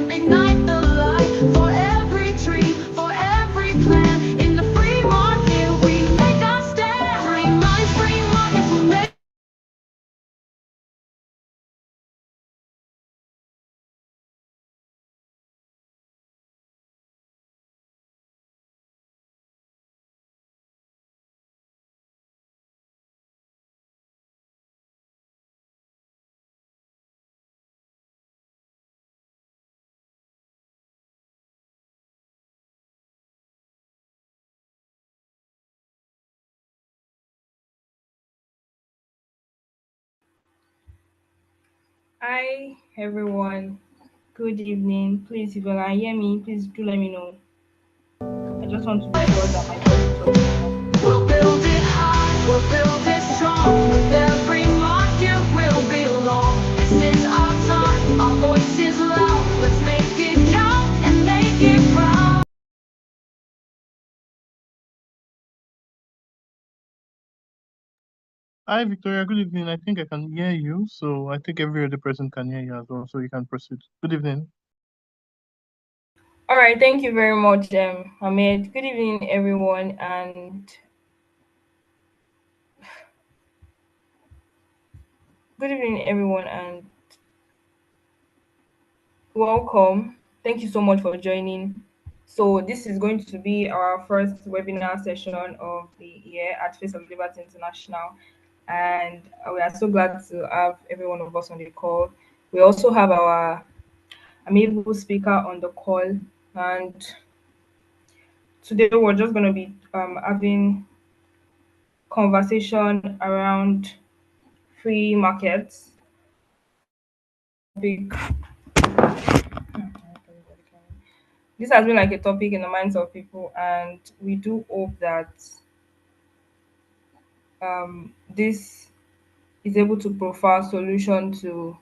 and ignite the light. For every tree, for every plant, in the free market we make our stand. Free minds, free markets will make. Hi everyone. Good evening. Please, if you can hear me, please do let me know. I just want to be sure that my voice is okay enough. We'll build it high, we'll build it strong. With every market will belong. This is our time, our voice is loud. Let's make it count and make it proud. Hi, Victoria. Good evening. I think I can hear you. So I think every other person can hear you as well. So you can proceed. Good evening. All right, thank you very much, Ahmed. Good evening, everyone, and good evening, everyone, and welcome. Thank you so much for joining. So this is going to be our first webinar session of the year at Face of Liberty International, and we are so glad to have every one of us on the call. We also have our amiable speaker on the call, and today we're just going to be having conversation around free markets. Big. This has been like a topic in the minds of people, and we do hope that this is able to provide solution to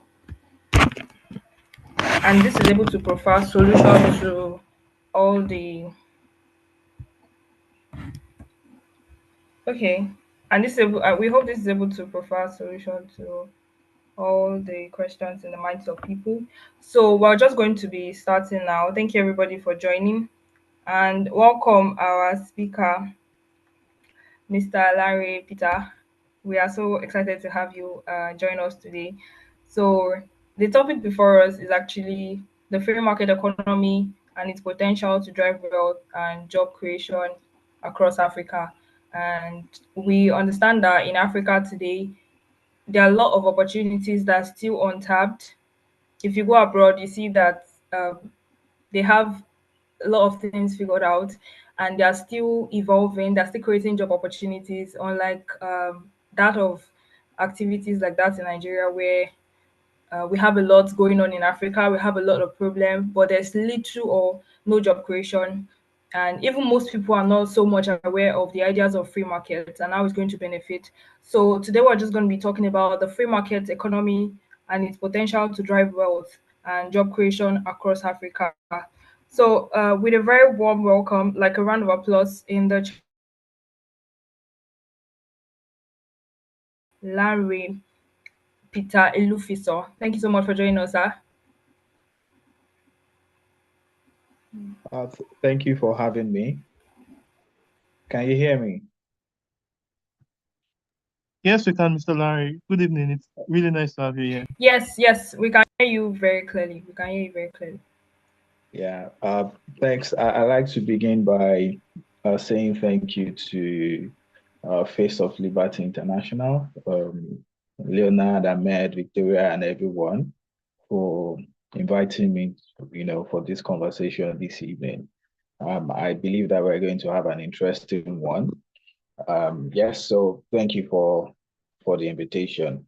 and this is able to provide solution to all the okay and this able, we hope this is able to provide solution to all the questions in the minds of people. So we're just going to be starting now. Thank you everybody for joining, and welcome our speaker, Mr. Larry Peter. We are so excited to have you join us today. So, the topic before us is actually the free market economy and its potential to drive wealth and job creation across Africa. And we understand that in Africa today, there are a lot of opportunities that are still untapped. If you go abroad, you see that they have a lot of things figured out, and they are still evolving, they're still creating job opportunities, unlike that of activities like that in Nigeria, where we have a lot going on in Africa, we have a lot of problems, but there's little or no job creation. And even most people are not so much aware of the ideas of free markets and how it's going to benefit. So today we're just going to be talking about the free market economy and its potential to drive wealth and job creation across Africa. So with a very warm welcome, like a round of applause in the Larry Peter Elufiso. Thank you so much for joining us, sir. Thank you for having me. Can you hear me? Yes, we can, Mr. Larry. Good evening. It's really nice to have you here. Yes, we can hear you very clearly. We can hear you very clearly. Yeah, thanks. I like to begin by saying thank you to Face of Liberty International, Leonard, Ahmed, Victoria, and everyone for inviting me, for this conversation this evening. I believe that we're going to have an interesting one. Yes, so thank you for the invitation.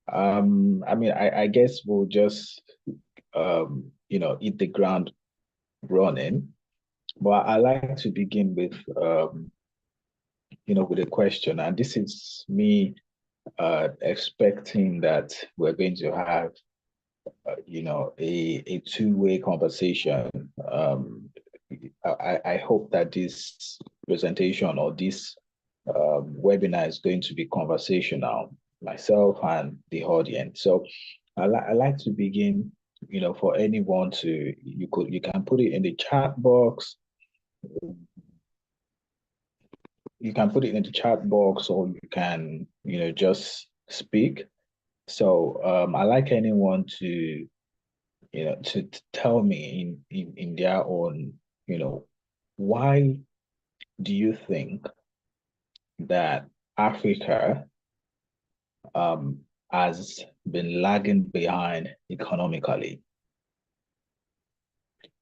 I guess we'll just hit the ground running. But I like to begin with with a question, and this is me expecting that we're going to have a two-way conversation. I hope that this presentation or this webinar is going to be conversational, myself and the audience. So I like to begin for anyone to, you can put it in the chat box. You can put it in the chat box, or you can, just speak. So I like anyone to, to tell me in their own, why do you think that Africa has been lagging behind economically?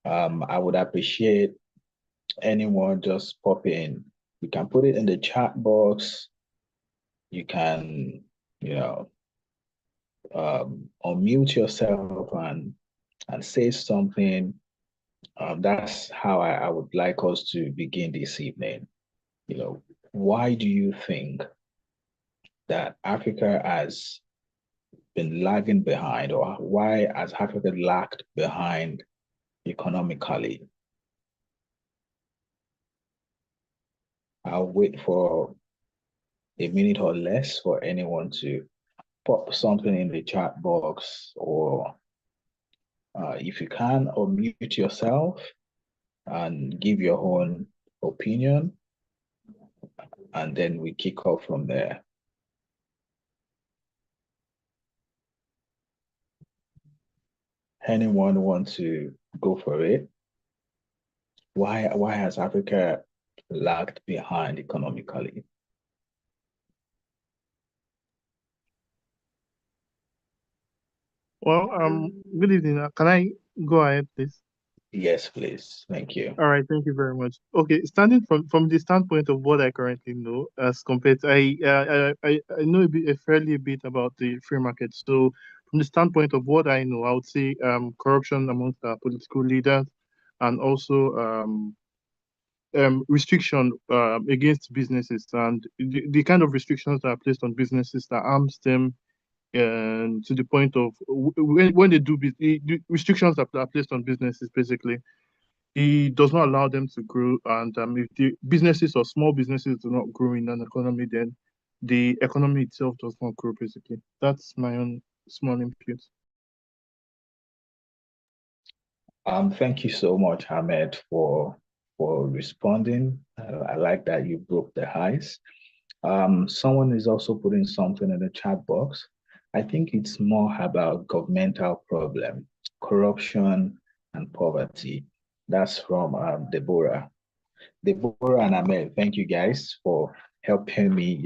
I would appreciate anyone just pop in. You can put it in the chat box. You can, unmute yourself and say something. That's how I would like us to begin this evening. Why do you think that Africa has been lagging behind, or why has Africa lagged behind economically? I'll wait for a minute or less for anyone to pop something in the chat box, or if you can, unmute yourself and give your own opinion, and then we kick off from there. Anyone want to go for it? Why has Africa lagged behind economically? Well, good evening. Can I go ahead, please? Yes, please. Thank you. All right, thank you very much. Okay, starting from the standpoint of what I currently know, as compared to I know a fairly bit about the free market. So from the standpoint of what I know, I would say corruption amongst our political leaders, and also restriction against businesses, and the kind of restrictions that are placed on businesses that harms them, and to the point of when they do the restrictions that are placed on businesses, basically it does not allow them to grow. And if the businesses or small businesses do not grow in an economy, then the economy itself does not grow, basically. That's my own small input. Thank you so much, Ahmed, for responding. I like that you broke the ice. Someone is also putting something in the chat box. I think it's more about governmental problem, corruption, and poverty. That's from Deborah. Deborah and Ahmed, thank you guys for helping me,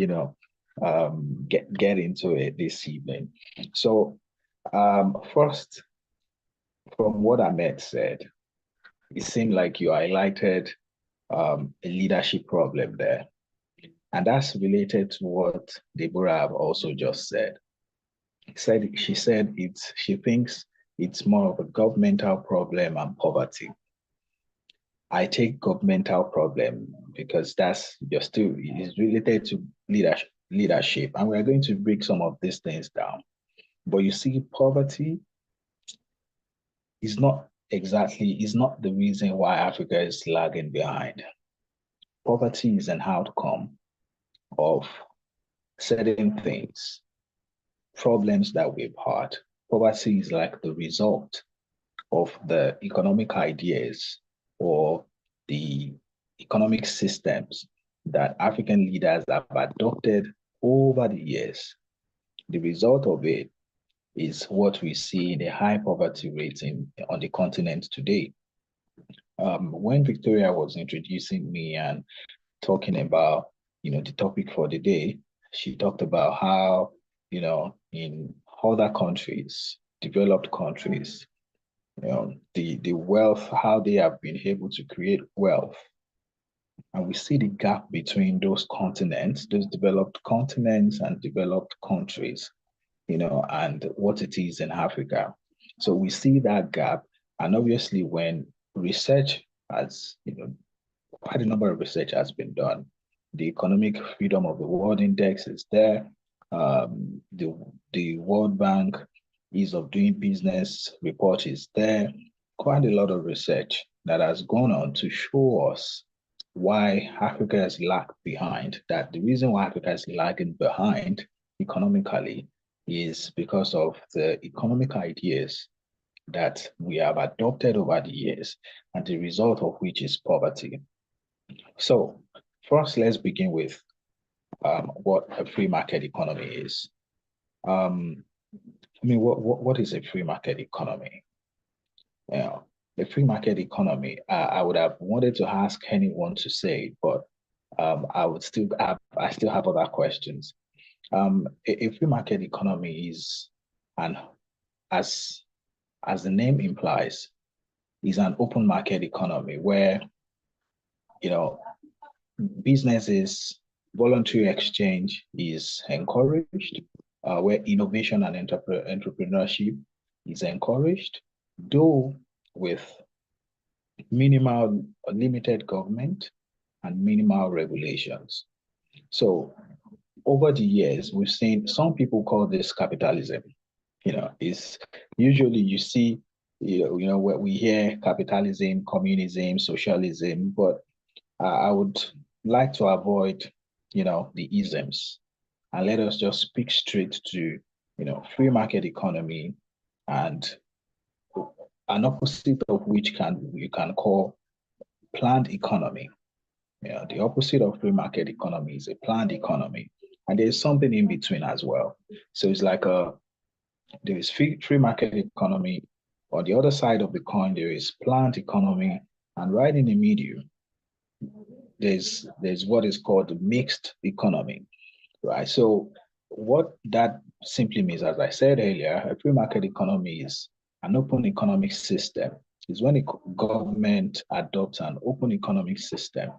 get into it this evening. So, first, from what Ahmed said, it seemed like you highlighted a leadership problem there. And that's related to what Deborah also just said. She said she thinks it's more of a governmental problem and poverty. I take governmental problem because it's related to leadership, and we're going to break some of these things down. But you see, poverty is not the reason why Africa is lagging behind. Poverty is an outcome of certain things, problems that we've had. Poverty is like the result of the economic ideas or the economic systems that African leaders have adopted over the years. The result of it is what we see in the high poverty rate on the continent today. When Victoria was introducing me and talking about, the topic for the day, she talked about how, in other countries, developed countries, the wealth, how they have been able to create wealth. And we see the gap between those continents, those developed continents and developed countries, and what it is in Africa. So we see that gap. And obviously when research has, quite a number of research has been done. The Economic Freedom of the World Index is there. The World Bank Ease of Doing Business report is there. Quite a lot of research that has gone on to show us why Africa has lagged behind, that the reason why Africa is lagging behind economically is because of the economic ideas that we have adopted over the years, and the result of which is poverty. So, first, let's begin with what a free market economy is. What is a free market economy? You know, the free market economy, I would have wanted to ask anyone to say, but I still have other questions. A free market economy is, and as the name implies, is an open market economy where, you know, businesses, voluntary exchange is encouraged, where innovation and entrepreneurship is encouraged, though with minimal, limited government and minimal regulations. So over the years, we've seen some people call this capitalism. Is usually you see, where we hear capitalism, communism, socialism, but I would like to avoid, the isms, and let us just speak straight to, free market economy, and an opposite of which you can call planned economy. The opposite of free market economy is a planned economy, and there's something in between as well. So it's like there is free market economy. On the other side of the coin, there is planned economy, and right in the middle, there's what is called the mixed economy, right? So what that simply means, as I said earlier, a free market economy is an open economic system. Is when a government adopts an open economic system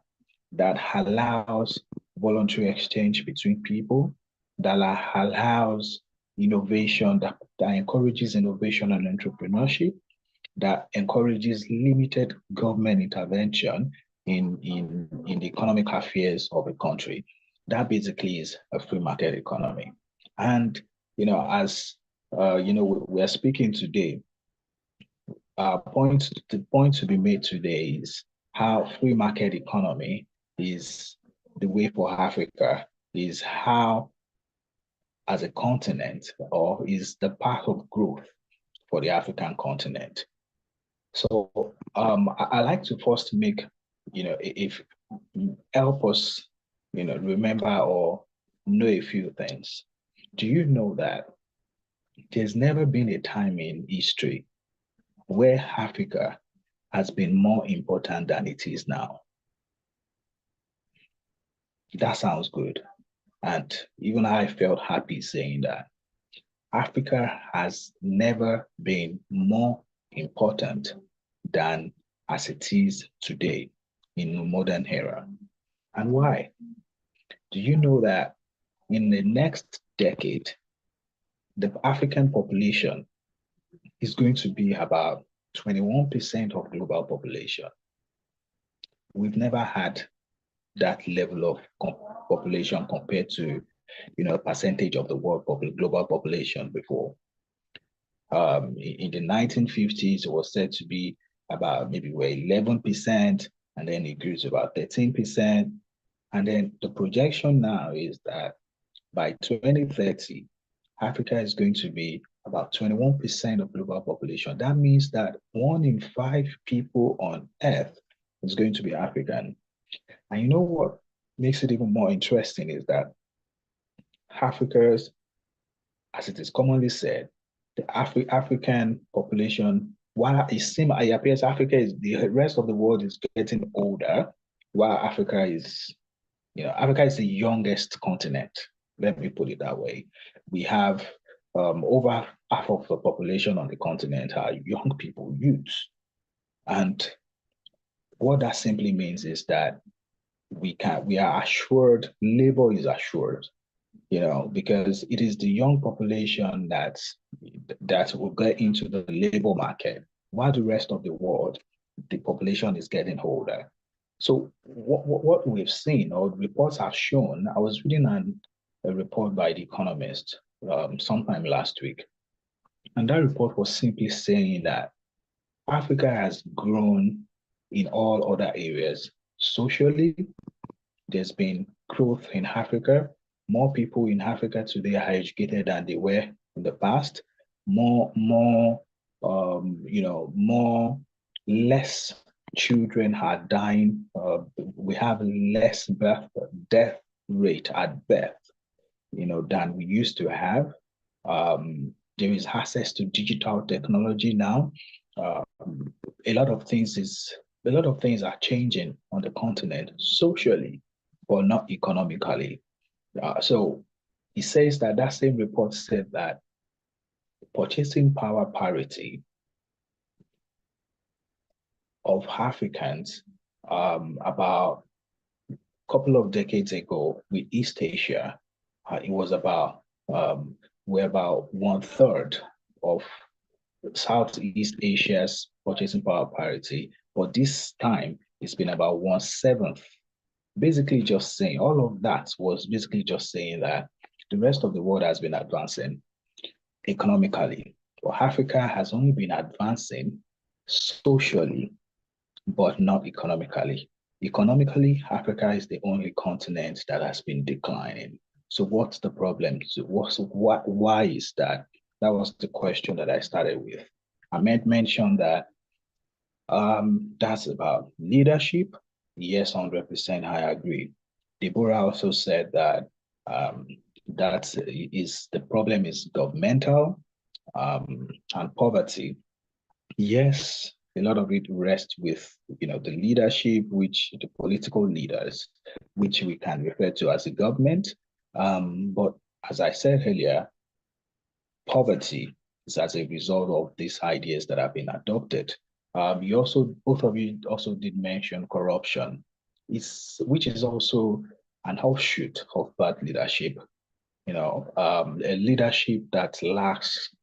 that allows voluntary exchange between people, that allows innovation, that encourages innovation and entrepreneurship, that encourages limited government intervention in the economic affairs of a country. That basically is a free market economy. And as we are speaking today, the point to be made today is how free market economy is the way for Africa, is how, as a continent, or is the path of growth for the African continent. So I like to first make, if help us, remember or know a few things. Do you know that there's never been a time in history where Africa has been more important than it is now? That sounds good. And even I felt happy saying that. Africa has never been more important than as it is today in the modern era. And why? Do you know that in the next decade, the African population is going to be about 21% of global population? We've never had that level of population compared to, percentage of the world global population before. In the 1950s, it was said to be about maybe 11%, and then it grew to about 13%. And then the projection now is that by 2030, Africa is going to be about 21% of global population. That means that 1 in 5 people on Earth is going to be African. And you know what makes it even more interesting is that Africa's, as it is commonly said, the African population, while it appears Africa is, the rest of the world is getting older, while Africa is the youngest continent. Let me put it that way. We have over half of the population on the continent are young people, youths. And what that simply means is that we are assured, labor is assured, because it is the young population that will get into the labor market, while the rest of the world, the population is getting older. So what we've seen, or reports have shown, I was reading a report by The Economist sometime last week, and that report was simply saying that Africa has grown in all other areas. Socially, there's been growth in Africa. More people in Africa today are educated than they were in the past. More less children are dying. We have less death rate at birth, than we used to have. There is access to digital technology now. A lot of things are changing on the continent socially, but not economically. So he says that same report said that purchasing power parity of Africans about a couple of decades ago with East Asia, it was about we're about 1/3 of Southeast Asia's purchasing power parity, but this time it's been about 1/7. Basically, just saying all of that was basically just saying that the rest of the world has been advancing economically, but Africa has only been advancing socially, but not economically. Economically, Africa is the only continent that has been declining. So what's the problem? So why is that? That was the question that I started with. Ahmed mentioned that that's about leadership. Yes, 100%, I agree. Deborah also said that the problem is governmental and poverty. Yes, a lot of it rests with the leadership, which the political leaders, which we can refer to as the government. But as I said earlier, poverty is as a result of these ideas that have been adopted. Both of you also did mention corruption, which is also an offshoot of bad leadership. A leadership that lacks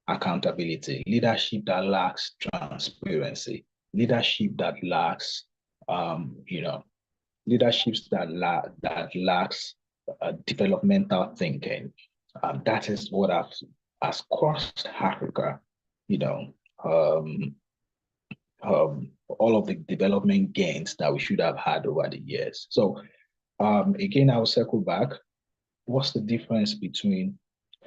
accountability, leadership that lacks transparency, leadership that lacks, leaderships that lacks developmental thinking. That is what has cost Africa, all of the development gains that we should have had over the years. So again, I'll circle back. What's the difference between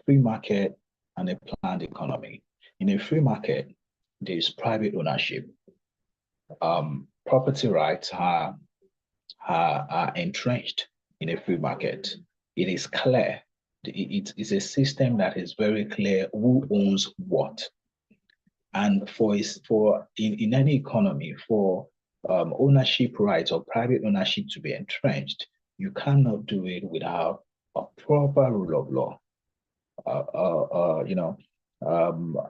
free market and a planned economy? In a free market, there is private ownership. Property rights are entrenched in a free market. It is clear. It is a system that is very clear who owns what. And in any economy, for ownership rights or private ownership to be entrenched, you cannot do it without a proper rule of law.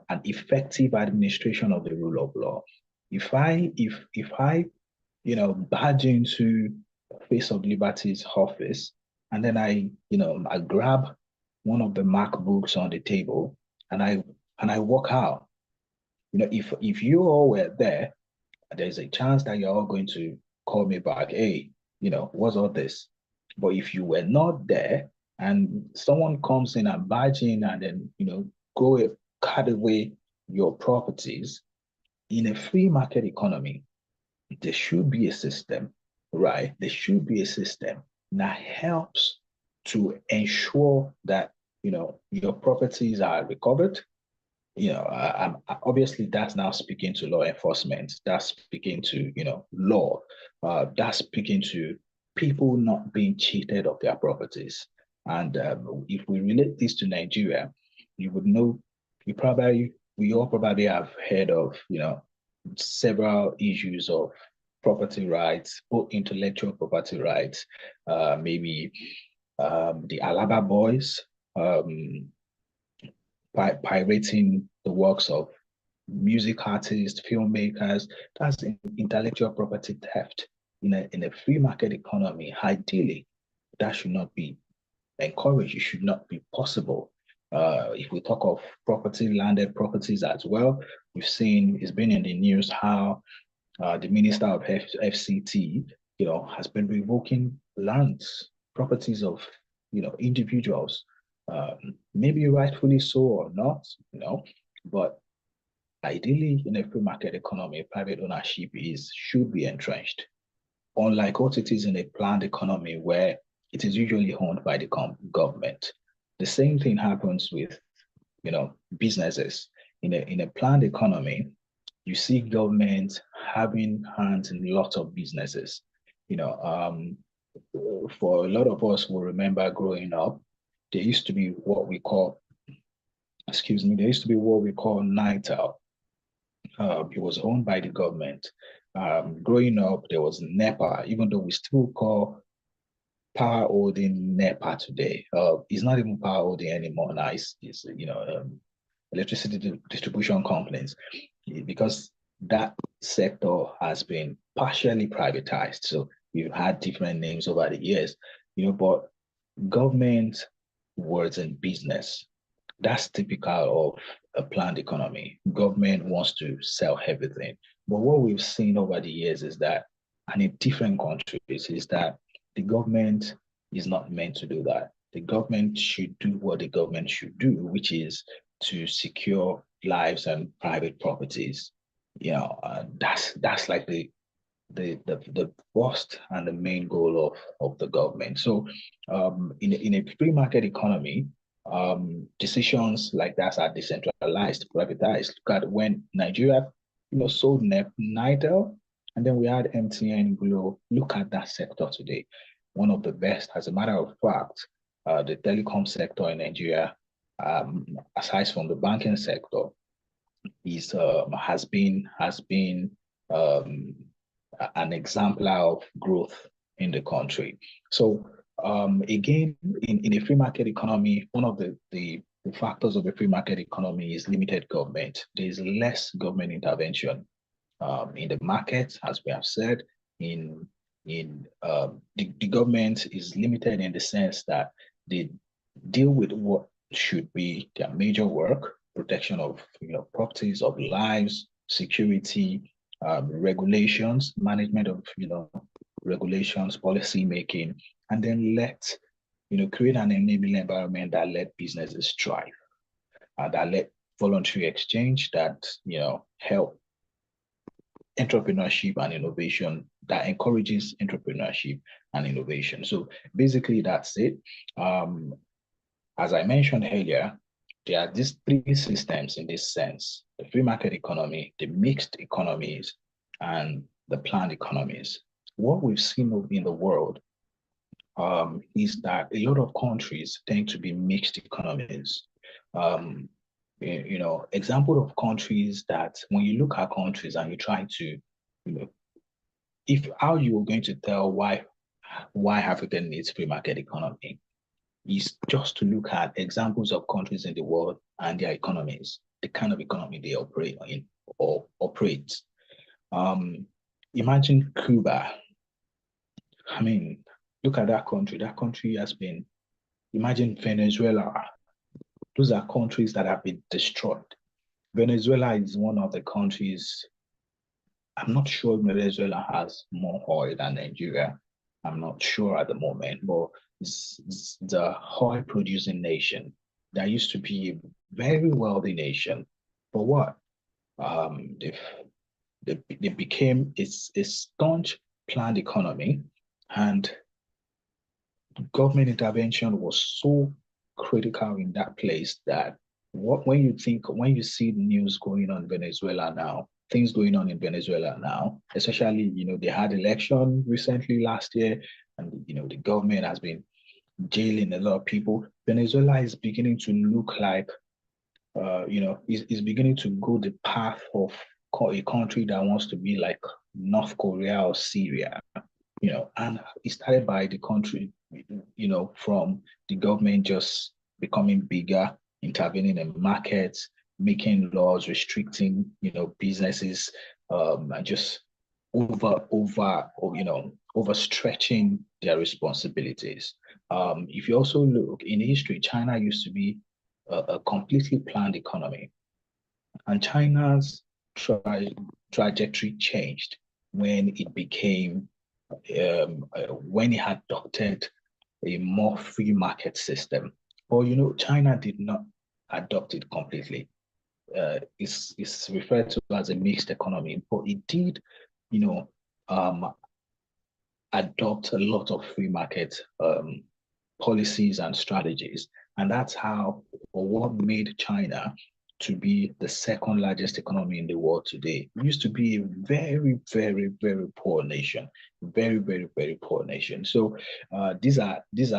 An effective administration of the rule of law. If I badge into Face of Liberty's office, and then I grab one of the MacBooks on the table and I walk out. If you all were there, there's a chance that you're all going to call me back. Hey, what's all this? But if you were not there and someone comes in and barge in and then, cut away your properties, in a free market economy, there should be a system, right? There should be a system that helps to ensure that, your properties are recovered. Obviously that's now speaking to law enforcement. That's speaking to, law. That's speaking to people not being cheated of their properties. And if we relate this to Nigeria, you would know, we all probably have heard of, several issues of property rights or intellectual property rights. Maybe the Alaba boys pirating the works of music artists, filmmakers. That's intellectual property theft. In a free market economy, ideally, that should not be encouraged. It should not be possible. If we talk of landed properties as well, we've seen, it's been in the news how the Minister of FCT, has been revoking lands, properties of, individuals, maybe rightfully so or not, but ideally in a free market economy, private ownership should be entrenched. Unlike what it is in a planned economy where it is usually owned by the government. The same thing happens with, businesses. in a planned economy, you see government having hands in lots of businesses. For a lot of us who remember growing up, there used to be what we call, excuse me, there used to be what we call NITEL. It was owned by the government. Growing up, there was NEPA, even though we still call power holding NEPA today. It's not even power holding anymore now. It's electricity distribution companies, because that sector has been partially privatized. So we've had different names over the years, but government words in business. That's typical of a planned economy. Government wants to sell everything. But what we've seen over the years is that, and in different countries, is that the government is not meant to do that. The government should do what the government should do, which is to secure lives and private properties. That's like the first and the main goal of the government. So in a free market economy, decisions like that are decentralized, privatized. Look at when Nigeria, sold NITEL, and then we had MTN, Glo. Look at that sector today, one of the best. As a matter of fact, the telecom sector in Nigeria, aside from the banking sector, has been an exemplar of growth in the country. So again, in a free market economy, one of the factors of a free market economy is limited government. There's less government intervention in the market, as we have said. The government is limited in the sense that they deal with what should be their major work: protection of properties, of lives, security, regulations, management of regulations, policy making, and then create an enabling environment that let businesses thrive, that let voluntary exchange, that help entrepreneurship and innovation, that encourages entrepreneurship and innovation. So basically, that's it. As I mentioned earlier, there are these three systems in this sense: the free market economy, the mixed economies, and the planned economies. What we've seen in the world is that a lot of countries tend to be mixed economies. Example of countries that, when you look at countries and you try to, if how you are going to tell why Africa needs free market economy, is just to look at examples of countries in the world and their economies, the kind of economy they operate in or operate. Imagine Cuba. I mean, look at that country. That country has been, imagine Venezuela. Those are countries that have been destroyed. Venezuela is one of the countries, I'm not sure if Venezuela has more oil than Nigeria. I'm not sure at the moment, but it's the oil producing nation that used to be a very wealthy nation. But what? They became a staunch planned economy, and government intervention was so critical in that place that when you see the news going on in Venezuela now, things going on in Venezuela now, especially, they had election recently last year, and, the government has been jailing a lot of people. Venezuela is beginning to look like, is beginning to go the path of a country that wants to be like North Korea or Syria, and it started by the country, from the government just becoming bigger, intervening in markets, making laws, restricting, businesses, and just overstretching their responsibilities. If you also look in history, China used to be a completely planned economy, and China's trajectory changed when it became when it adopted a more free market system. But China did not adopt it completely. It's referred to as a mixed economy, but it did, adopt a lot of free market policies and strategies, and that's how, or what made China to be the second largest economy in the world today. We used to be a very, very, very poor nation, very, very, very poor nation. So these are this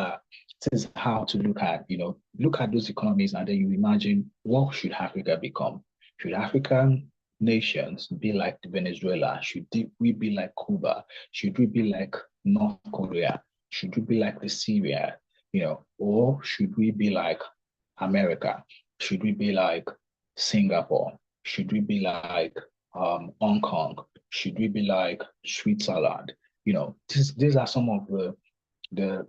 is how to look at those economies, and then you imagine, what should Africa become? Should African nations be like Venezuela? Should we be like Cuba? Should we be like North Korea? Should we be like the Syria? Or should we be like America? Should we be like Singapore? Should we be like Hong Kong? Should we be like Switzerland? These are some of the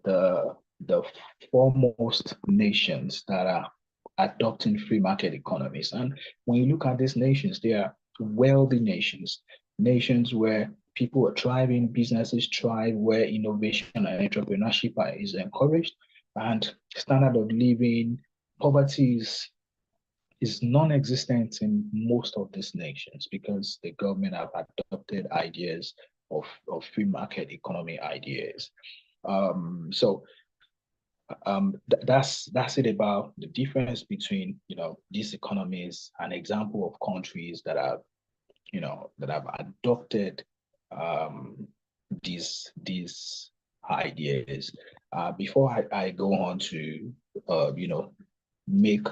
foremost nations that are adopting free market economies. And when you look at these nations, they are wealthy nations, nations where people are thriving, businesses thrive, where innovation and entrepreneurship is encouraged, and standard of living, poverty is non-existent in most of these nations because the government have adopted ideas of free market economy ideas. That's it about the difference between these economies. An example of countries that have adopted these ideas. Before I go on to make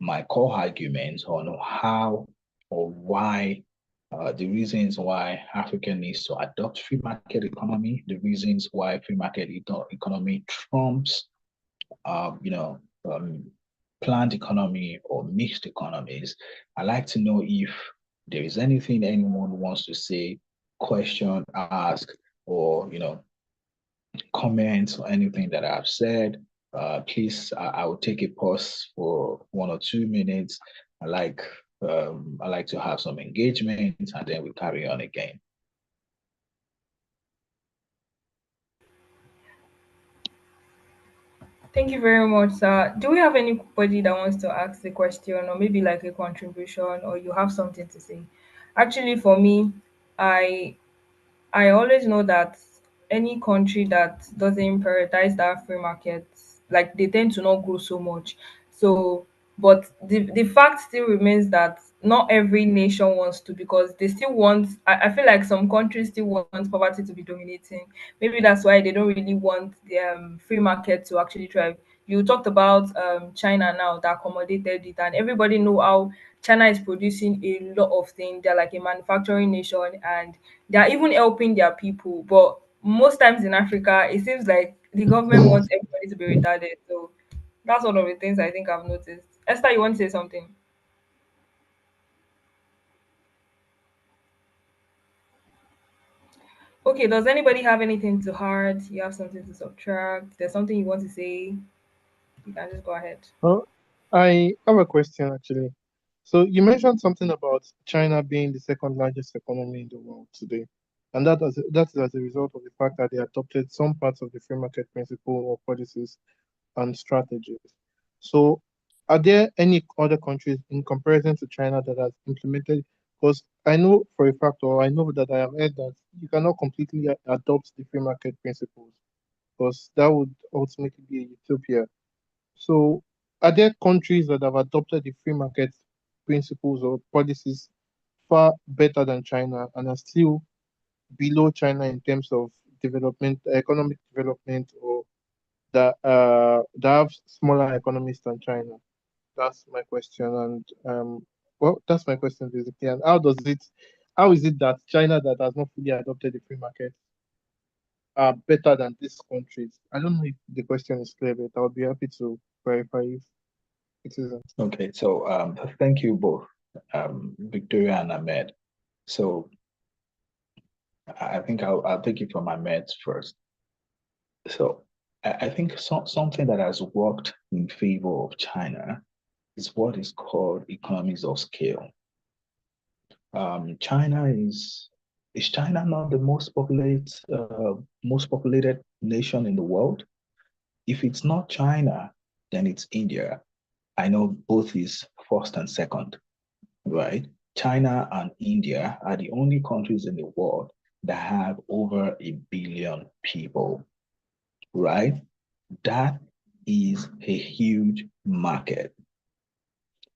my core arguments on how or why the reasons why Africa needs to adopt free market economy, the reasons why free market economy trumps planned economy or mixed economies. I'd like to know if there is anything anyone wants to say, question, ask, or comment or anything that I've said. Please, I will take a pause for 1 or 2 minutes. I like to have some engagement, and then we carry on again. Thank you very much, sir. Do we have anybody that wants to ask the question, or maybe like a contribution, or you have something to say? Actually, for me, I I always know that any country that doesn't prioritize that free market, like they tend to not grow so much. So, but the fact still remains that not every nation wants to, because they still want. I feel like some countries still want poverty to be dominating. Maybe that's why they don't really want the free market to actually thrive. You talked about China now that accommodated it, and everybody know how China is producing a lot of things. They're like a manufacturing nation, and they are even helping their people. But most times in Africa, it seems like the government wants everybody to be retarded. So that's one of the things I think I've noticed. Esther, you want to say something? Okay, does anybody have anything to add? You have something to subtract? There's something you want to say? You can just go ahead. Oh, I have a question actually. So you mentioned something about China being the second largest economy in the world today, and that is as a result of the fact that they adopted some parts of the free market principle or policies and strategies. So, are there any other countries in comparison to China that has implemented? Because I know for a fact, or I know that I have heard that you cannot completely adopt the free market principles, because that would ultimately be a utopia. So, are there countries that have adopted the free market principles or policies far better than China and are still below China in terms of development, economic development, or that have smaller economies than China? That's my question, and well, that's my question basically. And how is it that China, that has not fully adopted the free market, are better than these countries? I don't know if the question is clear, but I would be happy to clarify if it isn't. Okay, so thank you both, Victoria and Ahmed. So I think I'll take it from Ahmed first. So I think something that has worked in favor of China is what is called economies of scale. China is China not the most populated nation in the world? If it's not China, then it's India. I know both is first and second, right? China and India are the only countries in the world that have over 1 billion people, right? That is a huge market.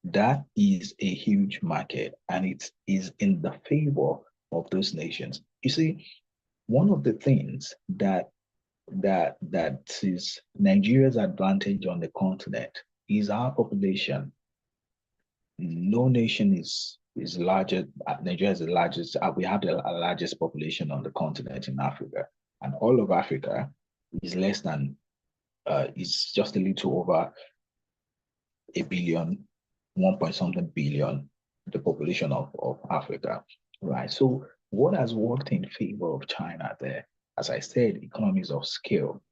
that is a huge market, and it is in the favor of those nations. You see, one of the things that is Nigeria's advantage on the continent is our population. No nation is larger. Nigeria is the largest. We have the largest population on the continent in Africa, and all of Africa is less than is just a little over a billion, 1 point something billion, the population of Africa, right? So what has worked in favor of China there? As I said, economies of scale,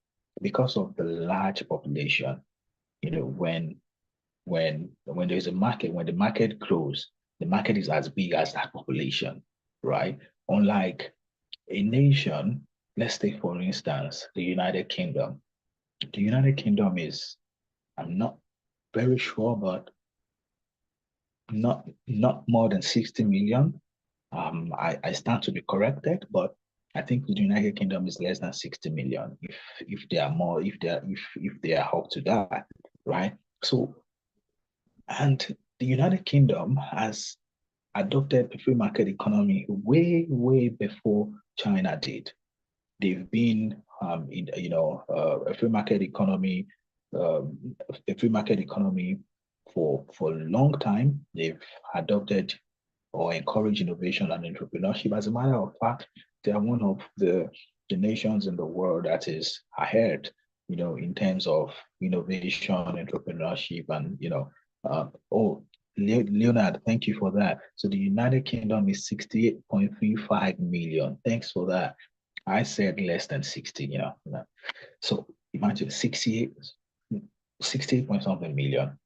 because of the large population. You know, when there's a market, when the market grows, the market is as big as that population, right? Unlike a nation, let's take for instance the United Kingdom. The United Kingdom is, I'm not very sure, but not more than 60 million. I stand to be corrected, but I think the United Kingdom is less than 60 million. If they are more, if they are up to that, right? So, and the United Kingdom has adopted a free market economy way before China did. They've been in a free market economy, for a long time. They've adopted or encouraged innovation and entrepreneurship. As a matter of fact, they are one of the nations in the world that is ahead, in terms of innovation, entrepreneurship, and Leonard, thank you for that. So the United Kingdom is 68.35 million. Thanks for that. I said less than 60. So imagine 68 point something million.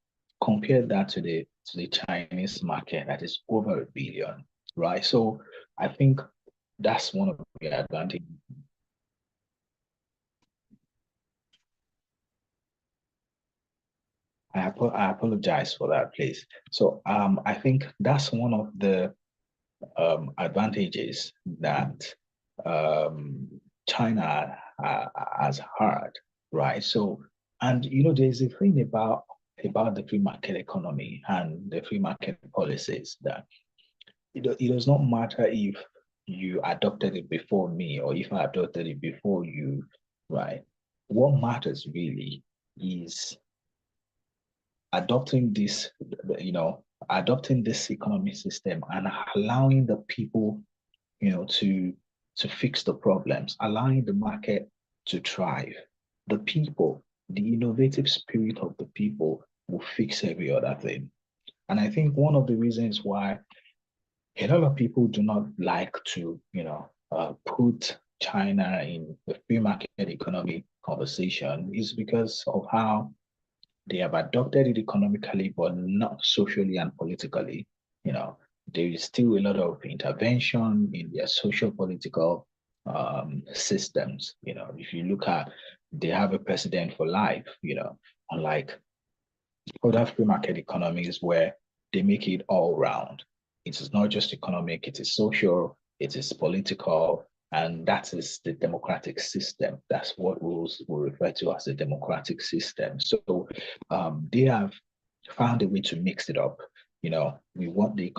Compare that to the Chinese market that is over a billion, right? So I think that's one of the advantages. I apologize for that, please. So I think that's one of the advantages that China has had, right? So, and there's a thing about the free market economy and the free market policies that it does not matter if you adopted it before me or if I adopted it before you, right? What matters really is adopting this economic system and allowing the people, to fix the problems, allowing the market to thrive. The people, the innovative spirit of the people will fix every other thing. And I think one of the reasons why a lot of people do not like to, put China in the free market economy conversation is because of how they have adopted it economically, but not socially and politically. There is still a lot of intervention in their social political systems. If you look at, they have a president for life, unlike other free market economies where they make it all round. It is not just economic, it is social, it is political, and that is the democratic system. That's what we will refer to as the democratic system. So they have found a way to mix it up. We want the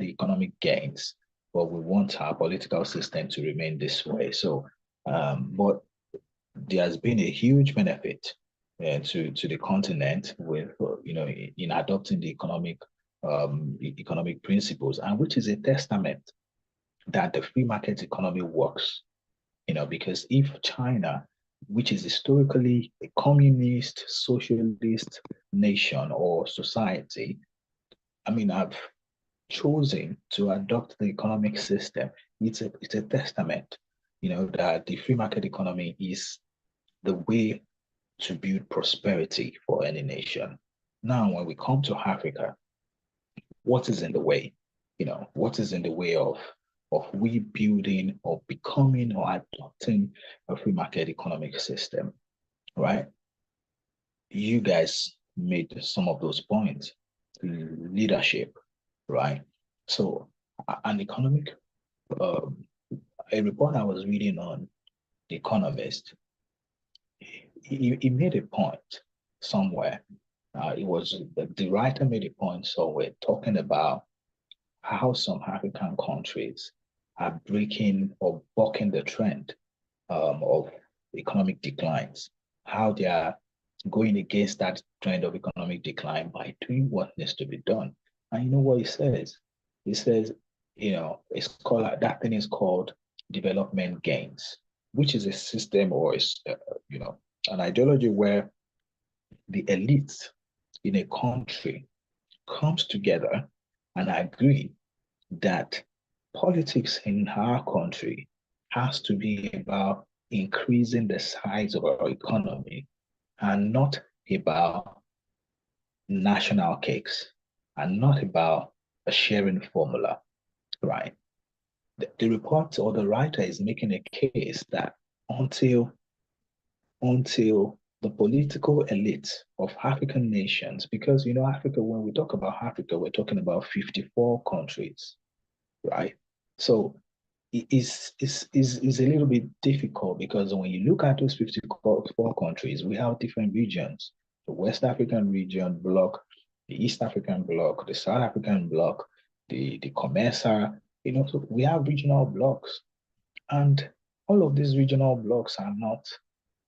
economic gains, but we want our political system to remain this way. So, but there has been a huge benefit to the continent with in adopting the economic principles, and which is a testament that the free market economy works. Because if China, which is historically a communist, socialist nation or society, have chosen to adopt the economic system, it's a testament, that the free market economy is the way to build prosperity for any nation. Now, when we come to Africa, what is in the way? What is in the way of we building or becoming or adopting a free market economic system, right? You guys made some of those points. Leadership, right? So an economic, a report I was reading on The Economist, he made a point somewhere It was the writer made a point. So we're talking about how some African countries are breaking or bucking the trend of economic declines, how they are going against that trend of economic decline by doing what needs to be done. And you know what he says? He says, it's called, that thing is called development gains, which is a system or an ideology where the elites in a country comes together and agree that politics in our country has to be about increasing the size of our economy and not about national cakes and not about a sharing formula, right? The report or the writer is making a case that until the political elite of African nations, because Africa, when we talk about Africa, we're talking about 54 countries, right? So it is a little bit difficult because when you look at those 54 countries, we have different regions. The West African region bloc, the East African bloc, the South African bloc, the COMESA, so we have regional blocks. And all of these regional blocks are not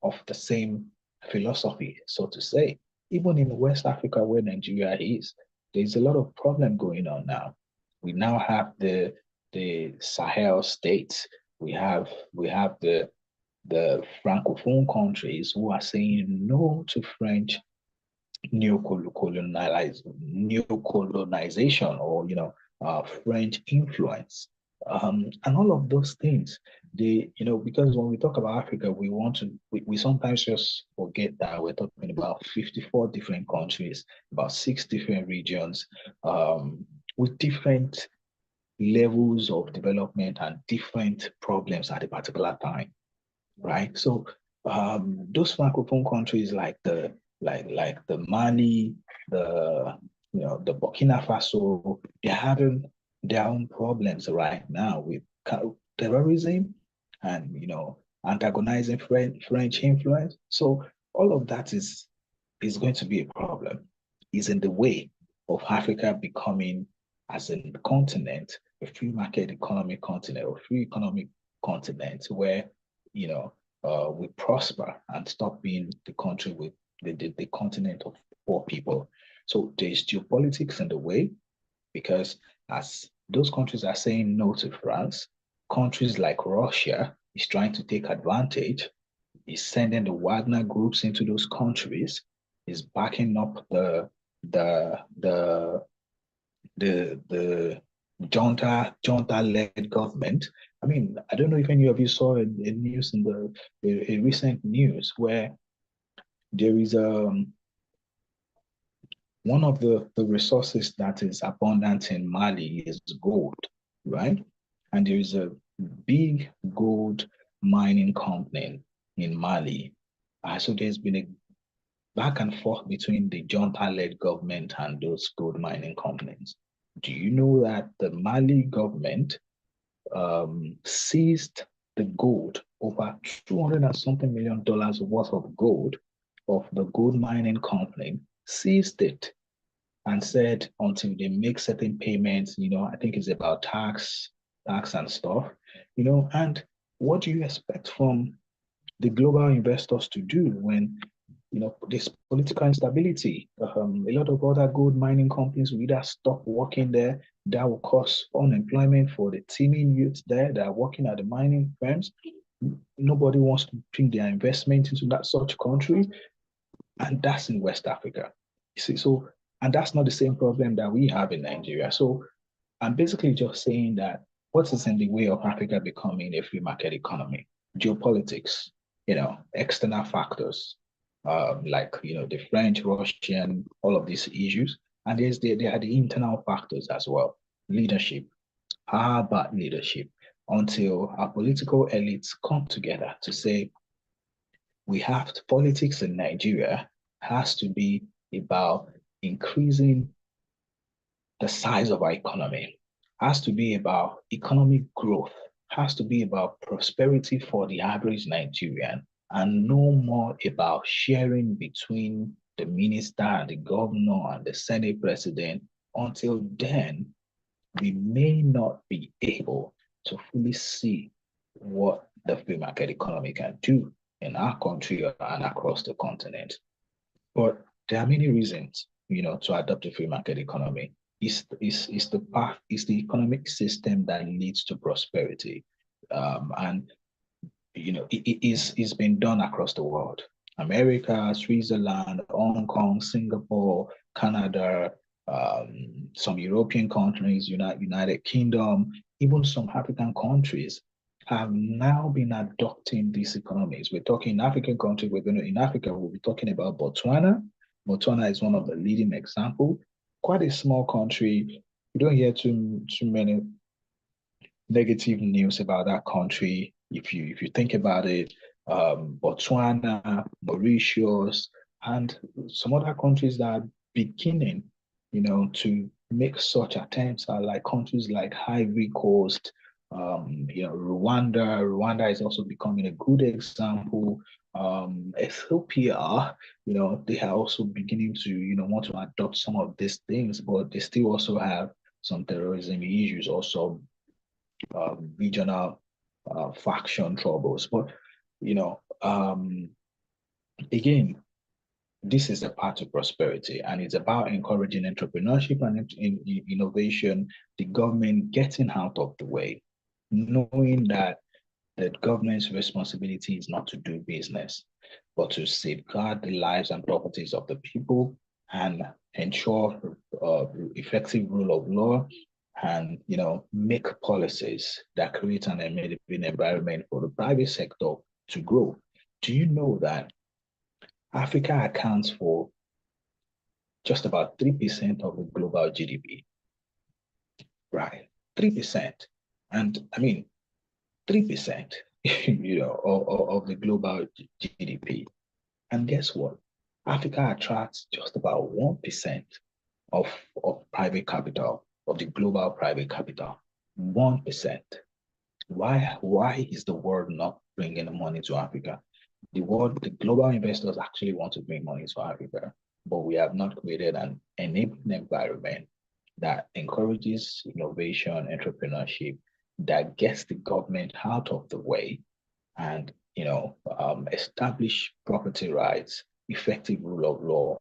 of the same philosophy, so to say. Even in West Africa, where Nigeria is, there's a lot of problem going on now. We now have the Sahel states. We have the Francophone countries who are saying no to French neocolonization or French influence, and all of those things. Because when we talk about Africa, we sometimes just forget that we're talking about 54 different countries, about 6 different regions, with different levels of development and different problems at a particular time, right? So those Francophone countries like the Mali, the Burkina Faso, they're having their own problems right now with terrorism and antagonizing French influence. So all of that is going to be a problem. Is in the way of Africa becoming, as a continent, a free market economic continent or free economic continent where we prosper and stop being the country with the continent of poor people. So there's geopolitics in the way, because as those countries are saying no to France, countries like Russia is trying to take advantage, is sending the Wagner groups into those countries, is backing up the junta-led government. I mean, I don't know if any of you saw a news in a recent news where there is one of the resources that is abundant in Mali is gold, right? And there is a big gold mining company in Mali. So there's been a back and forth between the junta-led government and those gold mining companies. Do you know that the Mali government seized the gold, over $200 and something million worth of gold of the gold mining company, seized it and said until they make certain payments, I think it's about tax and stuff, and what do you expect from the global investors to do when this political instability? A lot of other gold mining companies will either stop working there. That will cause unemployment for the teeming youths there that are working at the mining firms. Nobody wants to bring their investment into such country, and that's in West Africa. You see, so, and that's not the same problem that we have in Nigeria. So I'm basically just saying that what is in the way of Africa becoming a free market economy? Geopolitics, external factors, like the French, Russian, all of these issues, and there are the internal factors as well. Leadership, how about leadership? Until our political elites come together to say politics in Nigeria has to be about increasing the size of our economy, has to be about economic growth, has to be about prosperity for the average Nigerian, and no more about sharing between the minister, the governor, and the Senate president, until then, we may not be able to fully see what the free market economy can do in our country and across the continent. But there are many reasons, to adopt a free market economy. It's the path, it's the economic system that leads to prosperity. And it's been done across the world. America, Switzerland, Hong Kong, Singapore, Canada, some European countries, United Kingdom, even some African countries have now been adopting these economies. We're talking African countries. In Africa, we'll be talking about Botswana. Botswana is one of the leading examples. Quite a small country. We don't hear too many negative news about that country. If you think about it, Botswana, Mauritius, and some other countries that are beginning, to make such attempts are like countries like Ivory Coast, Rwanda. Rwanda is also becoming a good example. Ethiopia, they are also beginning to, want to adopt some of these things, but they still also have some terrorism issues, also regional faction troubles. But, again, this is a path to prosperity, and it's about encouraging entrepreneurship and innovation, the government getting out of the way, knowing that the government's responsibility is not to do business, but to safeguard the lives and properties of the people and ensure effective rule of law, and make policies that create an enabling environment for the private sector to grow. Do you know that Africa accounts for just about 3% of the global GDP? Right, 3%. And I mean, 3%, of the global GDP. And guess what? Africa attracts just about 1% of private capital, of the global private capital. 1%. Why is the world not bringing the money to Africa? The global investors actually want to bring money to Africa, but we have not created an enabling environment that encourages innovation, entrepreneurship, that gets the government out of the way, and establish property rights, effective rule of law,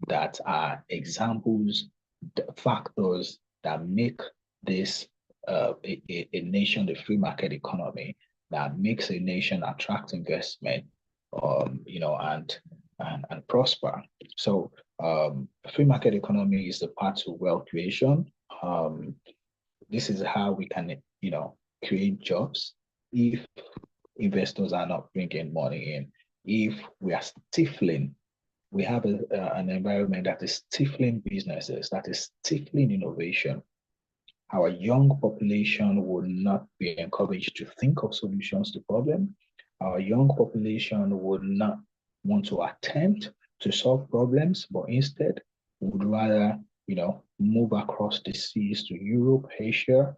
that are examples, factors that make this a nation the free market economy, that makes a nation attract investment, and prosper. So free market economy is the path to wealth creation. This is how we can, create jobs if investors are not bringing money in. If we are stifling, we have an environment that is stifling businesses, that is stifling innovation, our young population will not be encouraged to think of solutions to problems. Our young population would not want to attempt to solve problems, but instead would rather, move across the seas to Europe, Asia,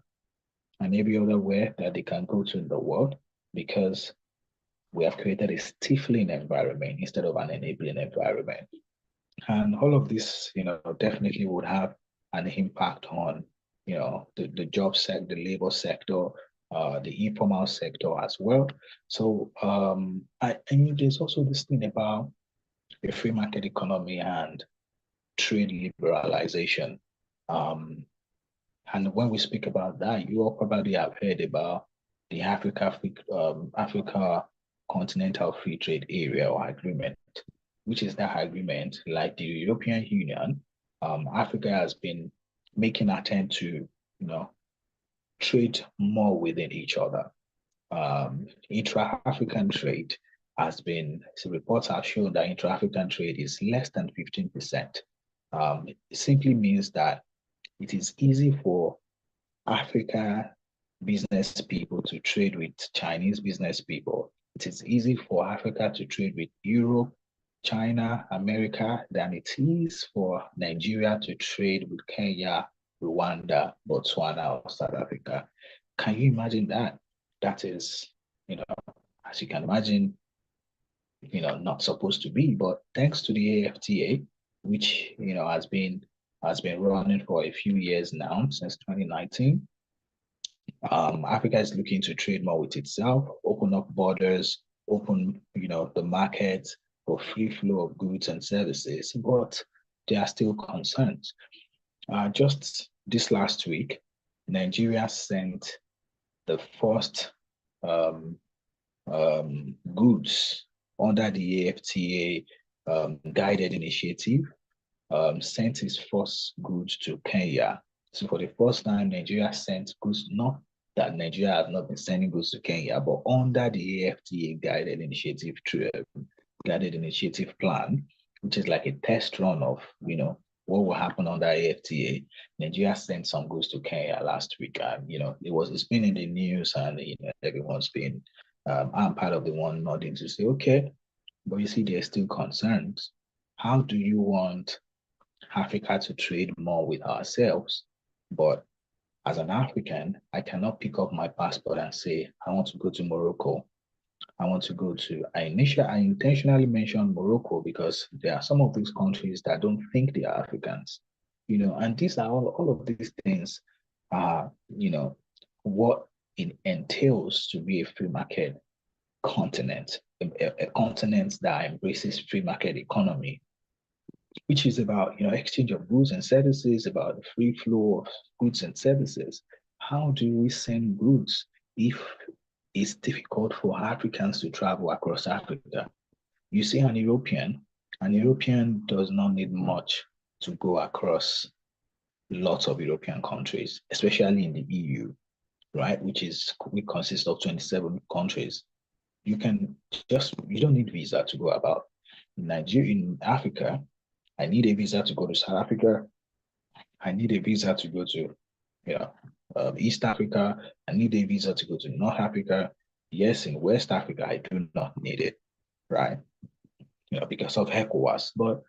and every other way that they can go to in the world, because we have created a stifling environment instead of an enabling environment. And all of this, definitely would have an impact on, the job sector, the labor sector, the informal sector as well. So I mean, there's also this thing about a free market economy and trade liberalization. And when we speak about that, you all probably have heard about the Africa Continental Free Trade Area or Agreement, which is that agreement, like the European Union. Africa has been making an attempt to, trade more within each other. Intra-African trade has been, so reports have shown that intra-African trade is less than 15%. It simply means that it is easy for Africa business people to trade with Chinese business people. It is easy for Africa to trade with Europe, China, America, than it is for Nigeria to trade with Kenya, Rwanda, Botswana, or South Africa. Can you imagine that? That is, as you can imagine, not supposed to be. But thanks to the AFTA, which has been running for a few years now, since 2019, Africa is looking to trade more with itself, open up borders, open the market for free flow of goods and services. But there are still concerns. Just this last week, Nigeria sent the first goods under the AFTA guided initiative, sent its first goods to Kenya. So for the first time, Nigeria sent goods, not that Nigeria has not been sending goods to Kenya, but under the AFTA guided initiative plan, which is like a test run of what will happen under AFTA. Nigeria sent some goods to Kenya last week, and it's been in the news, and everyone's been. I'm part of the one nodding to say, okay, but you see, there's still concerns. How do you want Africa to trade more with ourselves? But as an African, I cannot pick up my passport and say, I want to go to Morocco. I want to go to, I intentionally mentioned Morocco because there are some of these countries that don't think they are Africans, and these are all of these things are, what it entails to be a free market continent, a continent that embraces free market economy, which is about exchange of goods and services, about the free flow of goods and services. How do we send goods if it's difficult for Africans to travel across Africa? You see, an European does not need much to go across lots of European countries, especially in the EU, right? We consist of 27 countries. You don't need visa to go about. In Africa, I need a visa to go to South Africa. I need a visa to go to East Africa. I need a visa to go to North Africa. Yes, in West Africa, I do not need it, right? Because of ECOWAS. But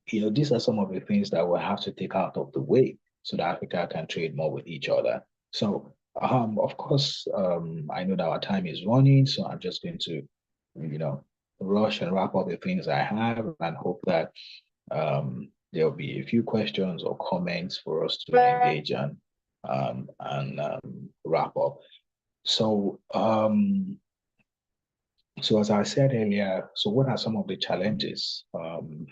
these are some of the things that we'll have to take out of the way so that Africa can trade more with each other. So of course, I know that our time is running, so I'm just going to, rush and wrap up the things I have, and hope that there'll be a few questions or comments for us to engage and wrap up. So, so as I said earlier, so what are some of the challenges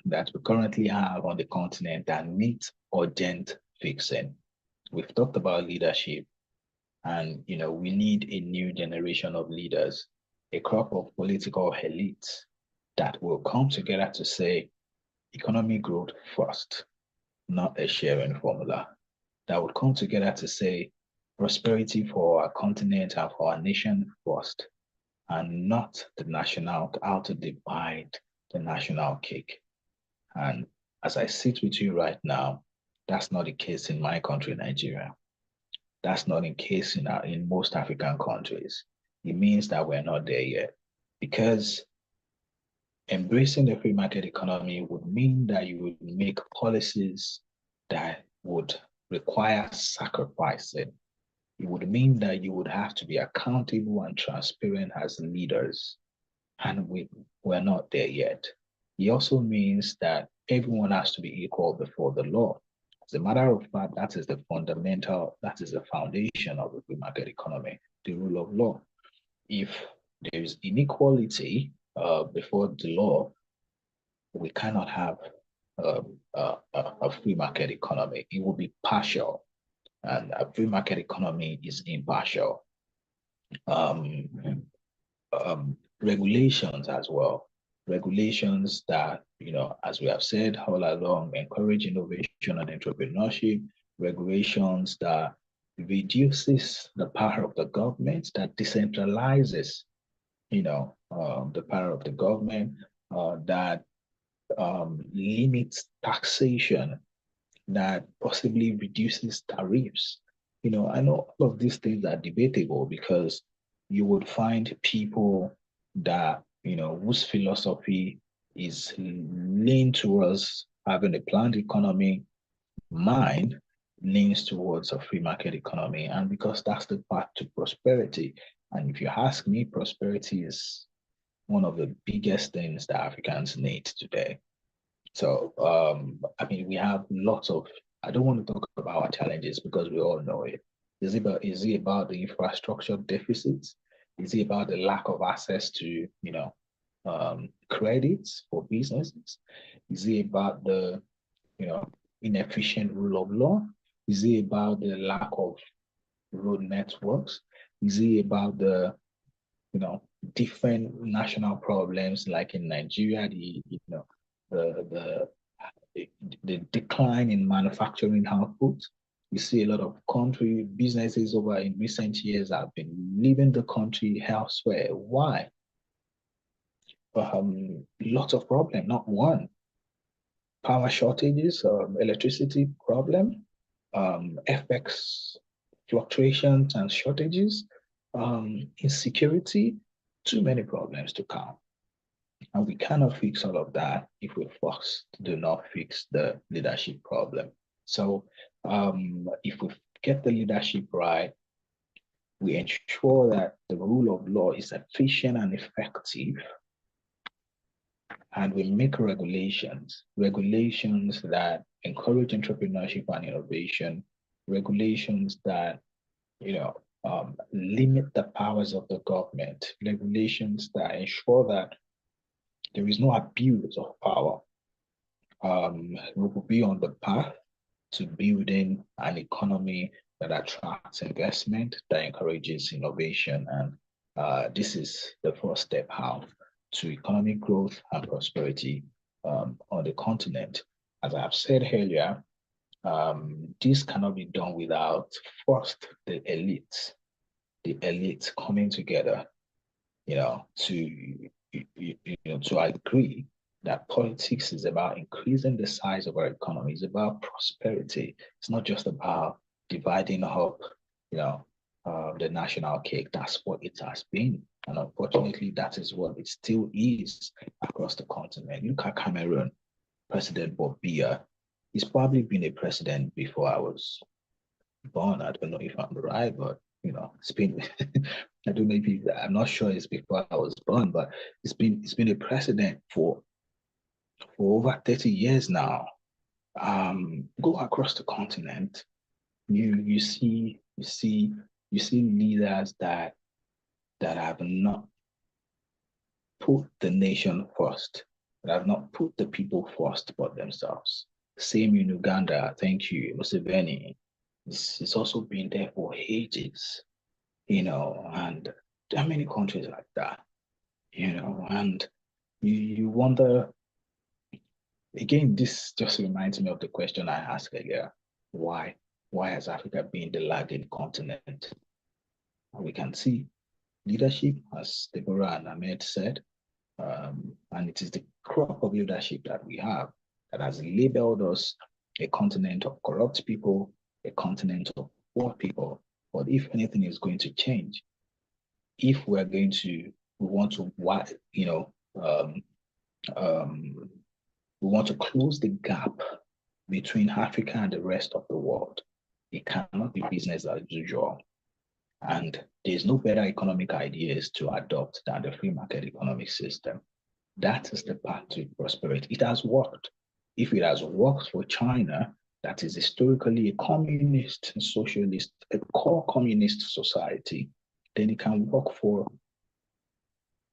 that we currently have on the continent that need urgent fixing? We've talked about leadership. And, we need a new generation of leaders, a crop of political elites that will come together to say, economic growth first, not a sharing formula. That would come together to say, prosperity for our continent and for our nation first, and not how to divide the national cake. And as I sit with you right now, that's not the case in my country, Nigeria. That's not the case in most African countries. It means that we're not there yet, because embracing the free market economy would mean that you would make policies that would require sacrificing. It would mean that you would have to be accountable and transparent as leaders, and we're not there yet. It also means that everyone has to be equal before the law. As a matter of fact, that is the foundation of the free market economy, the rule of law. If there is inequality before the law, we cannot have a free market economy. It will be partial, and a free market economy is impartial. Regulations as well. Regulations that, as we have said all along, encourage innovation and entrepreneurship. Regulations that reduces the power of the government, that decentralizes, the power of the government, that limits taxation, that possibly reduces tariffs. I know all of these things are debatable, because you would find people that, whose philosophy is lean towards having a planned economy. Mine leans towards a free market economy, and because that's the path to prosperity. And if you ask me, prosperity is one of the biggest things that Africans need today. So, I mean, we have lots of, I don't want to talk about our challenges because we all know it. Is it about the infrastructure deficits? Is it about the lack of access to, credits for businesses? Is it about the, inefficient rule of law? Is it about the lack of road networks? Is it about the, different national problems like in Nigeria, the the decline in manufacturing output? You see a lot of country businesses over in recent years have been leaving the country elsewhere. Why? Lots of problem, not one. Power shortages, electricity problem, FX fluctuations and shortages, insecurity, too many problems to count. And we cannot fix all of that if we first do not fix the leadership problem. So if we get the leadership right, we ensure that the rule of law is efficient and effective, and we make regulations that encourage entrepreneurship and innovation, regulations that limit the powers of the government, regulations that ensure that there is no abuse of power. We will be on the path to building an economy that attracts investment, that encourages innovation, and this is the first step out to economic growth and prosperity on the continent. As I have said earlier, this cannot be done without first the elite coming together, to agree that politics is about increasing the size of our economy. It's about prosperity. It's not just about dividing up, the national cake. That's what it has been. And unfortunately, that is what it still is across the continent. Look at Cameroon, President Bob Biya. He's probably been a president before I was born. I don't know if I'm right, but it's been I don't know if I'm not sure it's before I was born, but it's been a president for over 30 years now. Go across the continent, you see leaders that have not put the nation first, that have not put the people first but themselves. Same in Uganda, thank you, Museveni. It's also been there for ages, and there are many countries like that, and you wonder, again, this just reminds me of the question I asked earlier. Why has Africa been the lagging continent? And we can see leadership, as Deborah and Ahmed said, and it is the crop of leadership that we have that has labeled us a continent of corrupt people, a continent of poor people. But if anything is going to change, if we want to close the gap between Africa and the rest of the world, it cannot be business as usual. And there's no better economic ideas to adopt than the free market economic system. That is the path to prosperity. It has worked. If it has worked for China, that is historically a communist and socialist, a core communist society, then it can work for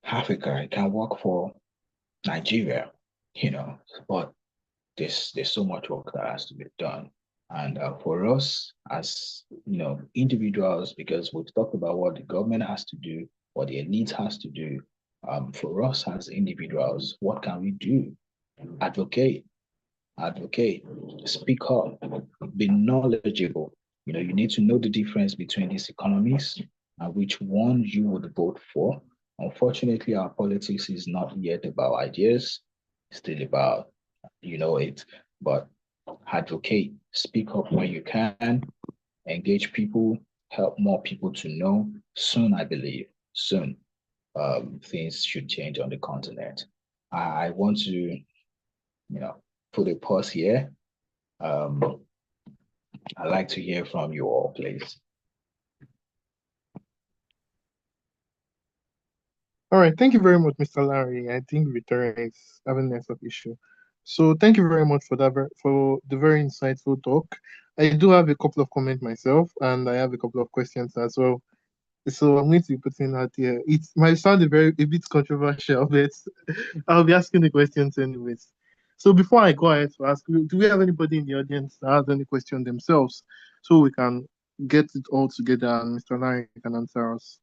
Africa, it can work for Nigeria, but there's so much work that has to be done. And for us as individuals, because we've talked about what the government has to do, what the elite has to do, for us as individuals, what can we do? Advocate, speak up, be knowledgeable. You need to know the difference between these economies and which one you would vote for. Unfortunately, our politics is not yet about ideas, it's still about, but advocate, speak up when you can, engage people, help more people to know. Soon, I believe, things should change on the continent. I want to, put a pause here. I'd like to hear from you all, please. All right, thank you very much, Mr. Larry. I think Victoria is having a network issue. So thank you very much for that for the very insightful talk. I do have a couple of comments myself, and I have a couple of questions as well. So I'm going to be putting that here. It might sound a bit controversial, but I'll be asking the questions anyways. So before I go ahead to ask, do we have anybody in the audience that has any question themselves, so we can get it all together and Mr. Larry can answer us?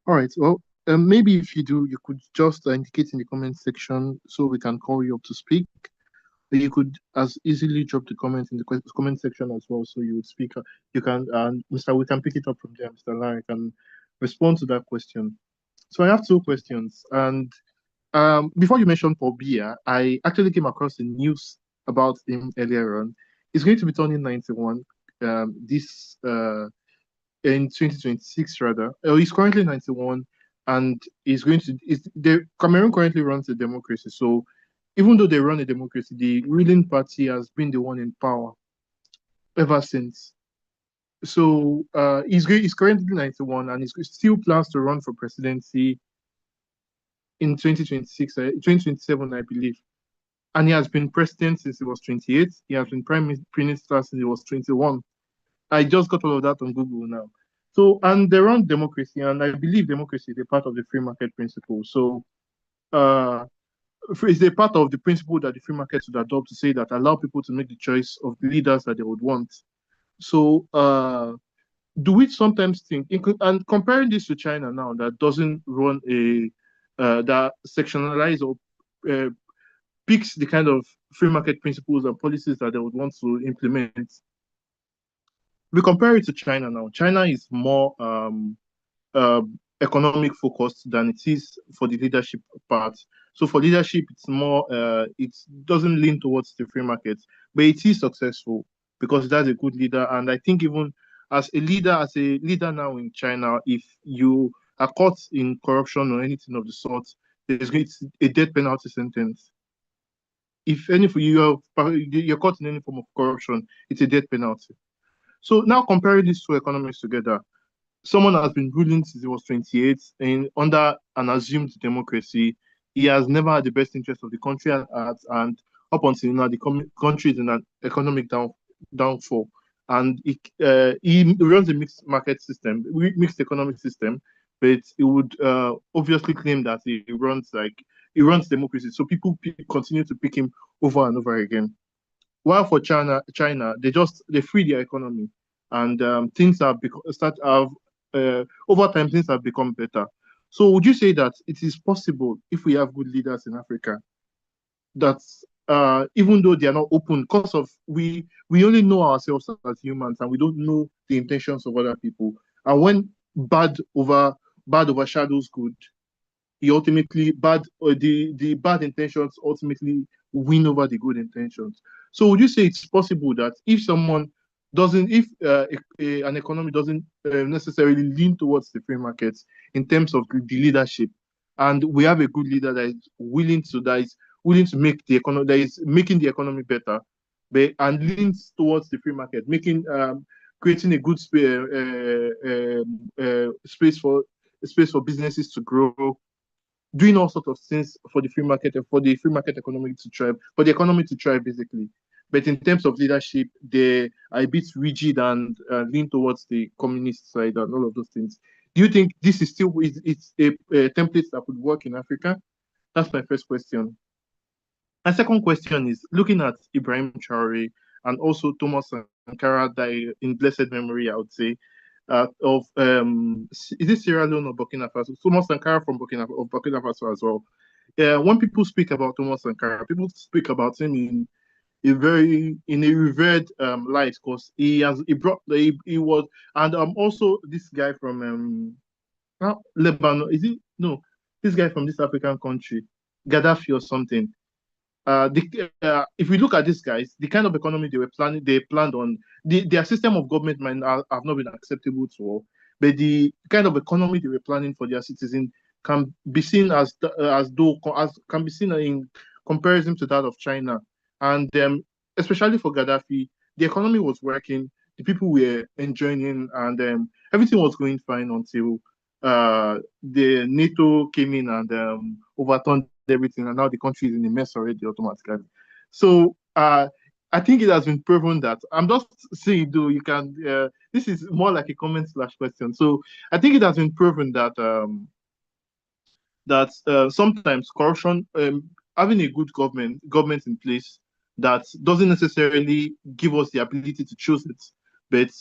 All right. Well, maybe if you do, you could just indicate in the comment section so we can call you up to speak. You could as easily drop the comment in the comment section as well, so you would speak. You can, and Mr. We can pick it up from there. Mr. Larry can respond to that question. So I have two questions, and before you mentioned Paul Biya, I actually came across the news about him earlier on. He's going to be turning 91 this in 2026 rather. He's currently 91, and he's going to. The Cameroon currently runs a democracy, so even though they run a democracy, the ruling party has been the one in power ever since. So he's currently 91, and he still plans to run for presidency in 2026, 2027, I believe. And he has been president since he was 28. He has been prime minister since he was 21. I just got all of that on Google now. So, and they run democracy, and I believe democracy is a part of the free market principle. So, uh, it's a part of the principle that the free market should adopt to say that allow people to make the choice of the leaders that they would want. So, do we sometimes think, and comparing this to China now, that doesn't run that sectionalize or uh, picks the kind of free market principles and policies that they would want to implement. We compare it to China now. China is more uh, economic focused than it is for the leadership part. So for leadership, it's more it doesn't lean towards the free market, but it is successful because that's a good leader. And I think even as a leader now in China, if you are caught in corruption or anything of the sort, there's a death penalty sentence. If any for you're caught in any form of corruption, it's a death penalty. So now comparing these two economies together, someone has been ruling since he was 28 and under an assumed democracy. He has never had the best interest of the country at heart, and up until now, the country is in an economic downfall. And he runs a mixed market system, mixed economic system, but he would obviously claim that he runs democracy. So people continue to pick him over and over again. While for China, they free their economy, and things have start have over time things have become better. So would you say that it is possible if we have good leaders in Africa that even though they are not open, because of we only know ourselves as humans and we don't know the intentions of other people, and when bad overshadows good, he ultimately the bad intentions ultimately win over the good intentions. So would you say it's possible that if someone doesn't, if an economy doesn't necessarily lean towards the free markets in terms of the leadership, and we have a good leader that is willing to make the economy that is making the economy better, but and leans towards the free market, making creating a good space for businesses to grow, doing all sorts of things for the free market and for the free market economy to thrive, for the economy to thrive basically. But in terms of leadership, they are a bit rigid and lean towards the communist side and all of those things. Do you think this is still it's a template that could work in Africa? That's my first question. My second question is looking at Ibrahim Traore and also Thomas Sankara, that in blessed memory, I would say, of is it Sierra Leone or Burkina Faso? Thomas Sankara from Burkina Faso as well. When people speak about Thomas Sankara, people speak about him in a revered light because he was, and also this guy from Lebanon, is it no, this guy from this African country, Gaddafi or something. If we look at these guys, the kind of economy they planned on, their system of government might have not been acceptable to all, but the kind of economy they were planning for their citizens can be seen can be seen in comparison to that of China, and especially for Gaddafi, the economy was working. the people were enjoying, and everything was going fine until the NATO came in and overturned everything, and now the country is in a mess already automatically. So I think it has been proven that I'm just saying, though, you can. This is more like a comment slash question. So I think it has been proven that sometimes corruption, having a good government in place that doesn't necessarily give us the ability to choose it, but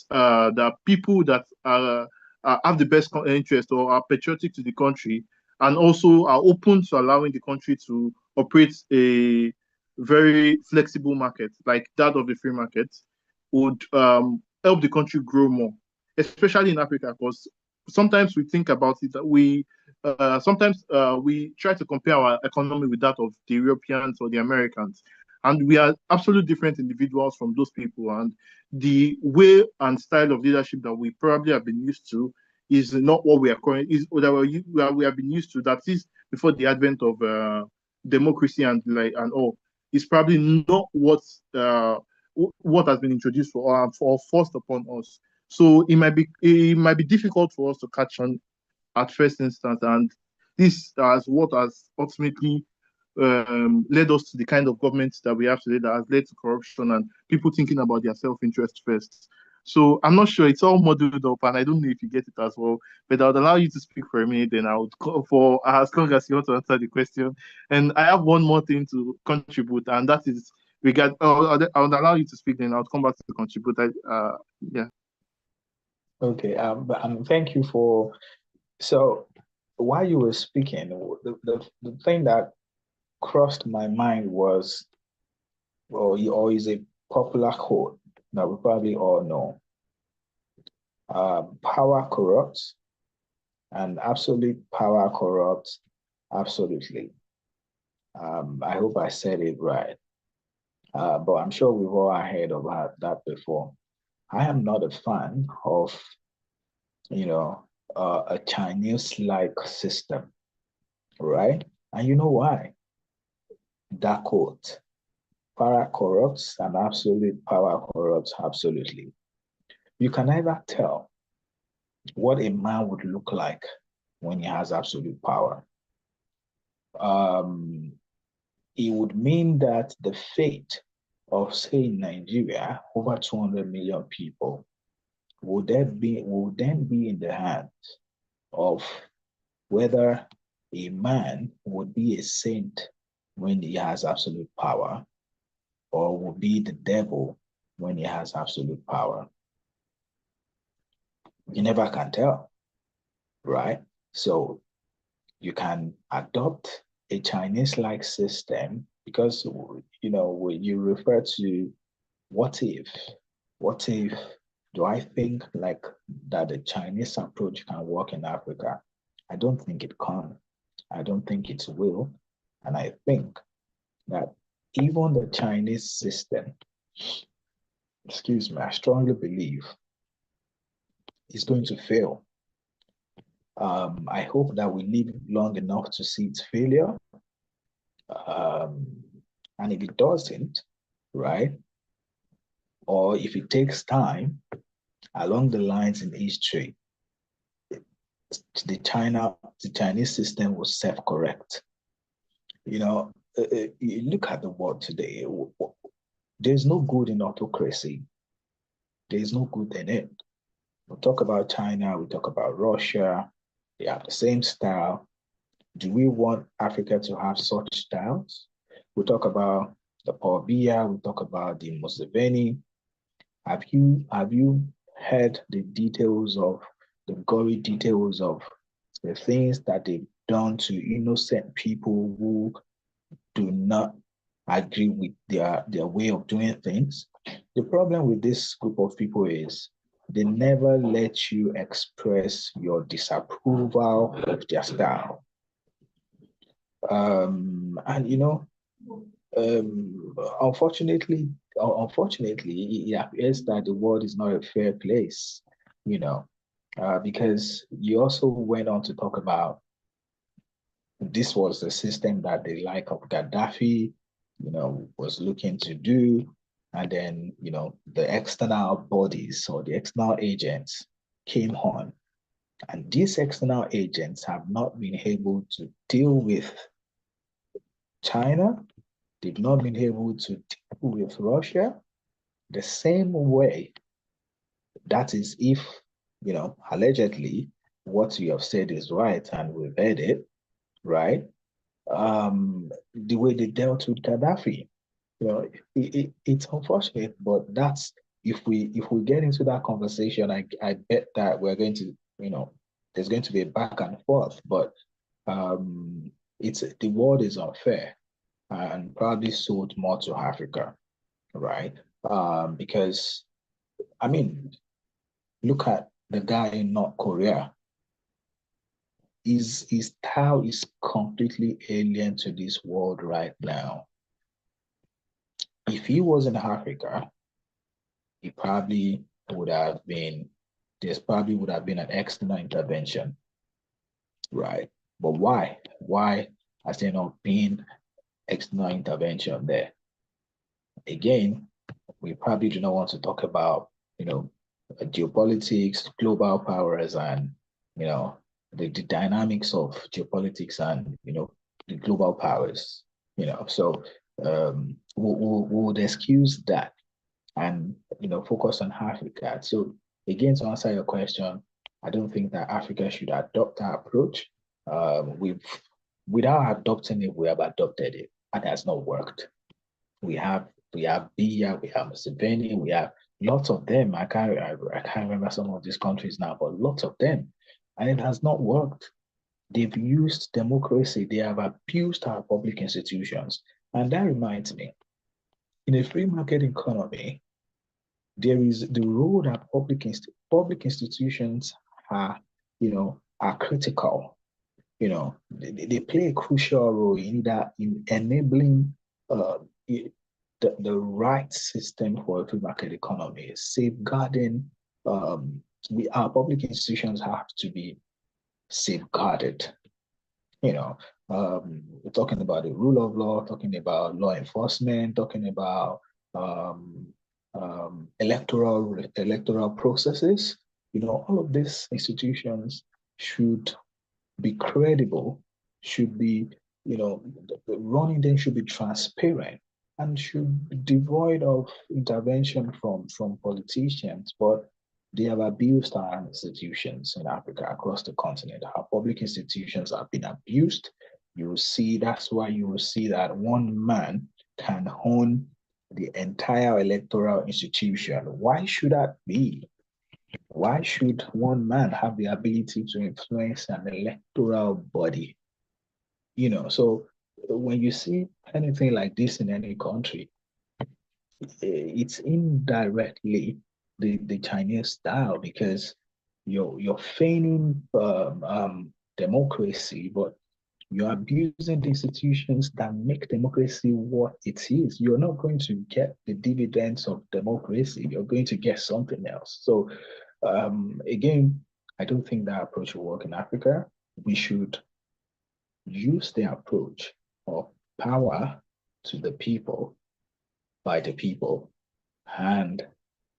that people that have the best interest or are patriotic to the country and also are open to allowing the country to operate a very flexible market like that of the free market would help the country grow more, especially in Africa, because sometimes we think about it that sometimes we try to compare our economy with that of the Europeans or the Americans, and we are absolutely different individuals from those people. And the way and style of leadership that we probably have been used to is not what we are currently is that we have been used to. That is before the advent of democracy and all. Is probably not what has been introduced for forced upon us. So it might be difficult for us to catch on at first instance, and this is what has ultimately led us to the kind of government that we have today, that has led to corruption and people thinking about their self-interest first. So I'm not sure, it's all muddled up, and I don't know if you get it as well. But I would allow you to speak for a minute, then I would go for as long as you want to answer the question. And I have one more thing to contribute, and that is I would allow you to speak, then I'll come back to contribute. Yeah. Okay. Thank you for. So while you were speaking, the thing that crossed my mind was, or is a popular quote that we probably all know. Power corrupts, and absolute power corrupts absolutely. I hope I said it right. But I'm sure we've all heard about that before. I am not a fan of, a Chinese-like system, right? And you know why? That quote, power corrupts and absolute power corrupts absolutely. You can never tell what a man would look like when he has absolute power. It would mean that the fate of, say, Nigeria, over 200 million people, would then be in the hands of whether a man would be a saint when he has absolute power, or will be the devil when he has absolute power. You never can tell, right? So you can adopt a Chinese-like system because, when you refer to what if do I think like that the Chinese approach can work in Africa? I don't think it can. I don't think it will. And I think that even the Chinese system, I strongly believe is going to fail. I hope that we live long enough to see its failure. And if it doesn't, right, or if it takes time along the lines in history, the Chinese system will self-correct. You look at the world today. There's no good in autocracy. There's no good in it. We talk about China, we talk about Russia. They have the same style. Do we want Africa to have such styles? We talk about the Paul Biya, we talk about the Museveni. Have you heard the details of the gory details of the things that they've done to innocent people who do not agree with their way of doing things? The problem with this group of people is they never let you express your disapproval of their style. Unfortunately, it appears that the world is not a fair place, because you also went on to talk about this was the system that the like of Gaddafi, was looking to do. and then the external bodies or the external agents came on, and these external agents have not been able to deal with China. They've not been able to deal with Russia the same way. That is, if allegedly what you have said is right, and we've heard it, right? The way they dealt with Gaddafi. It's unfortunate, but that's if we get into that conversation, I bet that we're going to, there's going to be a back and forth. But the world is unfair and probably sold more to Africa, right? Because I mean, look at the guy in North Korea. His style is completely alien to this world right now. If he was in Africa, he probably would have been, there's probably would have been an external intervention, right? But why? Why has there not been external intervention there? Again, we probably do not want to talk about, geopolitics, global powers, and, the dynamics of geopolitics and, the global powers, so we would excuse that and focus on Africa. So again, to answer your question, I don't think that Africa should adopt that approach. Without adopting it, we have adopted it, and it has not worked. We have Biya, we have Museveni, we have lots of them. I can't remember some of these countries now, but lots of them, and it has not worked. They've used democracy. They have abused our public institutions, and that reminds me, in a free market economy, there is the role that public institutions are, are critical. They play a crucial role in that, in enabling the right system for a free market economy, safeguarding. Our public institutions have to be safeguarded. We're talking about the rule of law, talking about law enforcement, talking about electoral processes. All of these institutions should be credible, should be, running them should be transparent, and should be devoid of intervention from politicians. But they have abused our institutions in Africa, across the continent. Our public institutions have been abused. That's why you will see that one man can own the entire electoral institution. Why should that be? Why should one man have the ability to influence an electoral body? So when you see anything like this in any country, it's indirectly the Chinese style, because you're feigning democracy, but you're abusing the institutions that make democracy what it is. You're not going to get the dividends of democracy. You're going to get something else. So again, I don't think that approach will work in Africa. We should use the approach of power to the people, by the people, and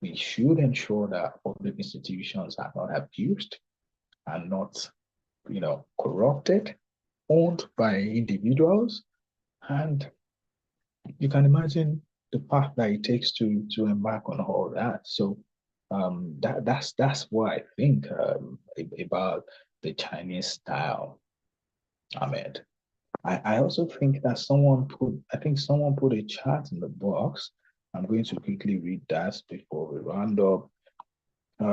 we should ensure that public institutions are not abused and not, corrupted, owned by individuals. And you can imagine the path that it takes to embark on all that. So that's what I think about the Chinese style, Ahmed. I also think that someone put a chart in the box. I'm going to quickly read that before we round up.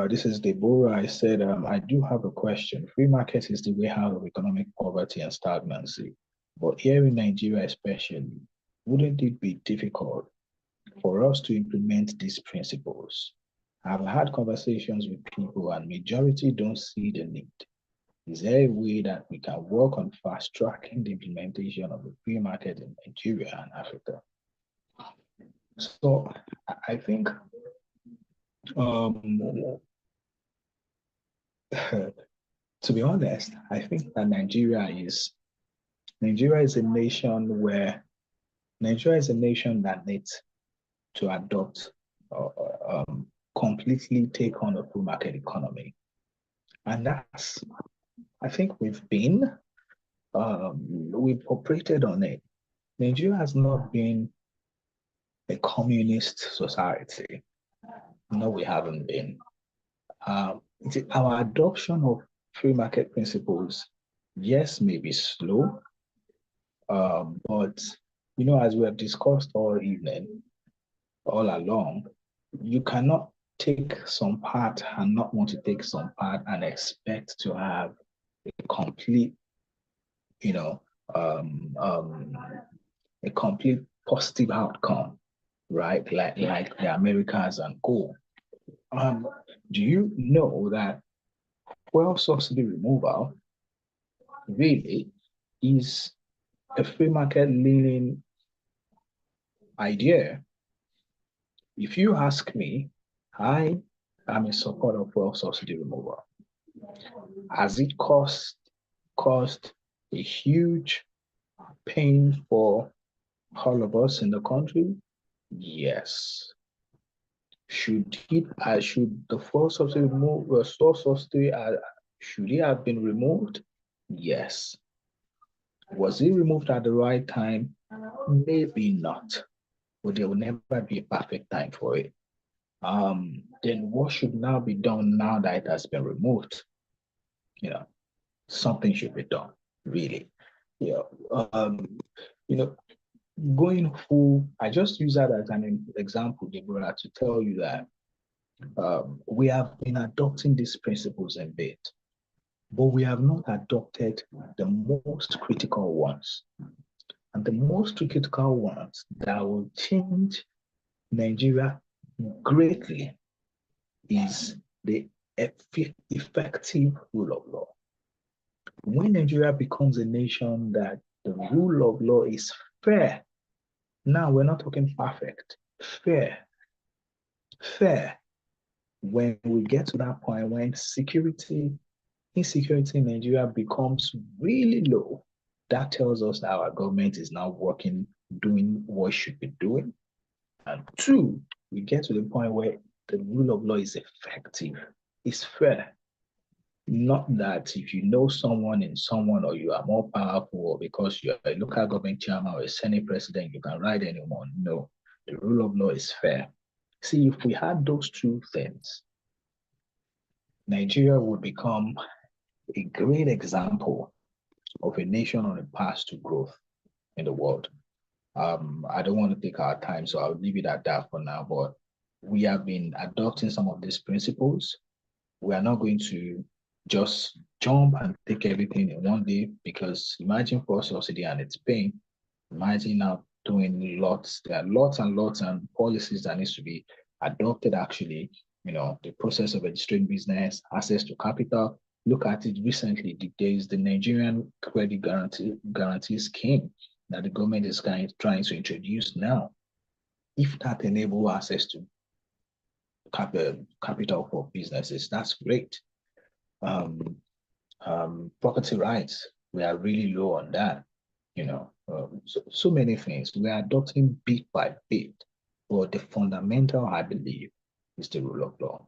This is Deborah. I said, I do have a question. Free market is the way out of economic poverty and stagnancy. But here in Nigeria especially, wouldn't it be difficult for us to implement these principles? I've had conversations with people and majority don't see the need. Is there a way that we can work on fast tracking the implementation of the free market in Nigeria and Africa? So I think to be honest, I think that Nigeria is a nation that needs to adopt completely take on a full market economy. And that's, I think we've operated on it. Nigeria has not been a communist society. No, we haven't been. Our adoption of free market principles, yes, may be slow, but as we have discussed all evening, all along, you cannot take some part and not want to take some part and expect to have a complete, a complete positive outcome, right? Like the Americans and co. Do you know that fuel subsidy removal really is a free market leaning idea? If you ask me, I am in support of fuel subsidy removal. Has it caused a huge pain for all of us in the country? Yes. Should the fuel subsidy should it have been removed? Yes. Was it removed at the right time? Maybe not, but there will never be a perfect time for it. Then what should now be done now that it has been removed? Something should be done, really. Going full, I just use that as an example, Deborah, to tell you that we have been adopting these principles in bit, but we have not adopted the most critical ones. And the most critical ones that will change Nigeria greatly is the effective rule of law. When Nigeria becomes a nation that the rule of law is fair, now we're not talking perfect, fair. When we get to that point when insecurity in Nigeria becomes really low, that tells us that our government is now working, doing what it should be doing. And two, we get to the point where the rule of law is effective, it's fair. Not that if you know someone in someone or you are more powerful or because you're a local government chairman or a Senate president, you can ride anyone. No, the rule of law is fair. See, if we had those two things, Nigeria would become a great example of a nation on a path to growth in the world. I don't want to take our time, so I'll leave it at that for now, but we have been adopting some of these principles. We are not going to just jump and take everything in one day, because imagine fuel subsidy and its pain. Imagine now doing lots. There are lots and lots and policies that needs to be adopted actually. The process of registering business, access to capital. Look at it recently. There is the Nigerian credit guarantee scheme that the government is trying to introduce now. If that enables access to capital for businesses, that's great. Property rights, we are really low on that. So many things. We are adopting bit by bit, but the fundamental, I believe, is the rule of law.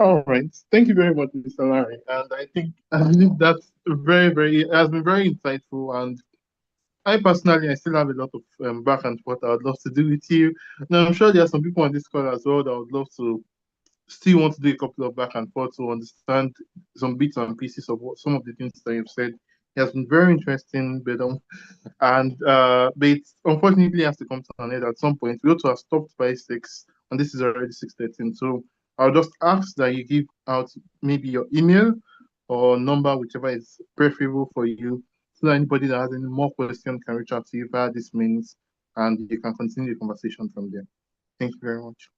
All right. Thank you very much, Mr. Larry. And I think that's it has been very insightful. And I personally, I still have a lot of back and forth I would love to do with you. Now, I'm sure there are some people on this call as well that would love to still want to do a couple of back and forth to understand some bits and pieces of what some of the things that you've said. It has been very interesting, but it unfortunately has to come to an end at some point. We ought to have stopped by 6, and this is already 6:13. So I'll just ask that you give out maybe your email or number, whichever is preferable for you, so that anybody that has any more questions can reach out to you via this means, and you can continue the conversation from there. Thank you very much.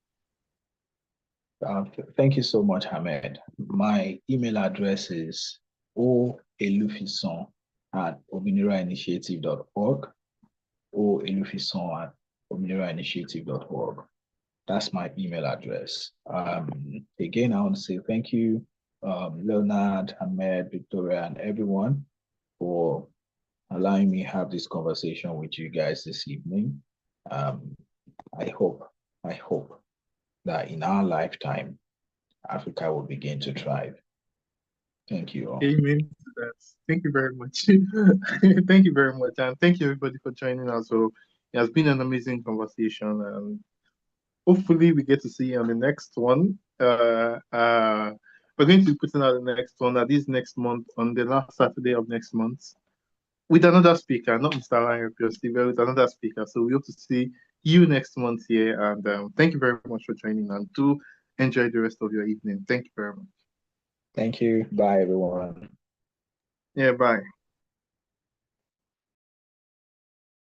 Thank you so much, Hamed. My email address is oelufison@ominirainitiative.org. oelufison@ominirainitiative.org. That's my email address. Again, I want to say thank you, Leonard, Hamed, Victoria, and everyone for allowing me have this conversation with you guys this evening. I hope that in our lifetime, Africa will begin to thrive. Thank you all. Amen to that. Thank you very much. Thank you very much. And thank you everybody for joining us. So it has been an amazing conversation. And hopefully we get to see you on the next one. We're going to be putting out the next one at this next month on the last Saturday of next month with another speaker, not Mr. Lion, obviously, but with another speaker. So we hope to see you next month here. And thank you very much for joining, and do enjoy the rest of your evening. Thank you very much. Thank you. Bye, everyone. Yeah, bye.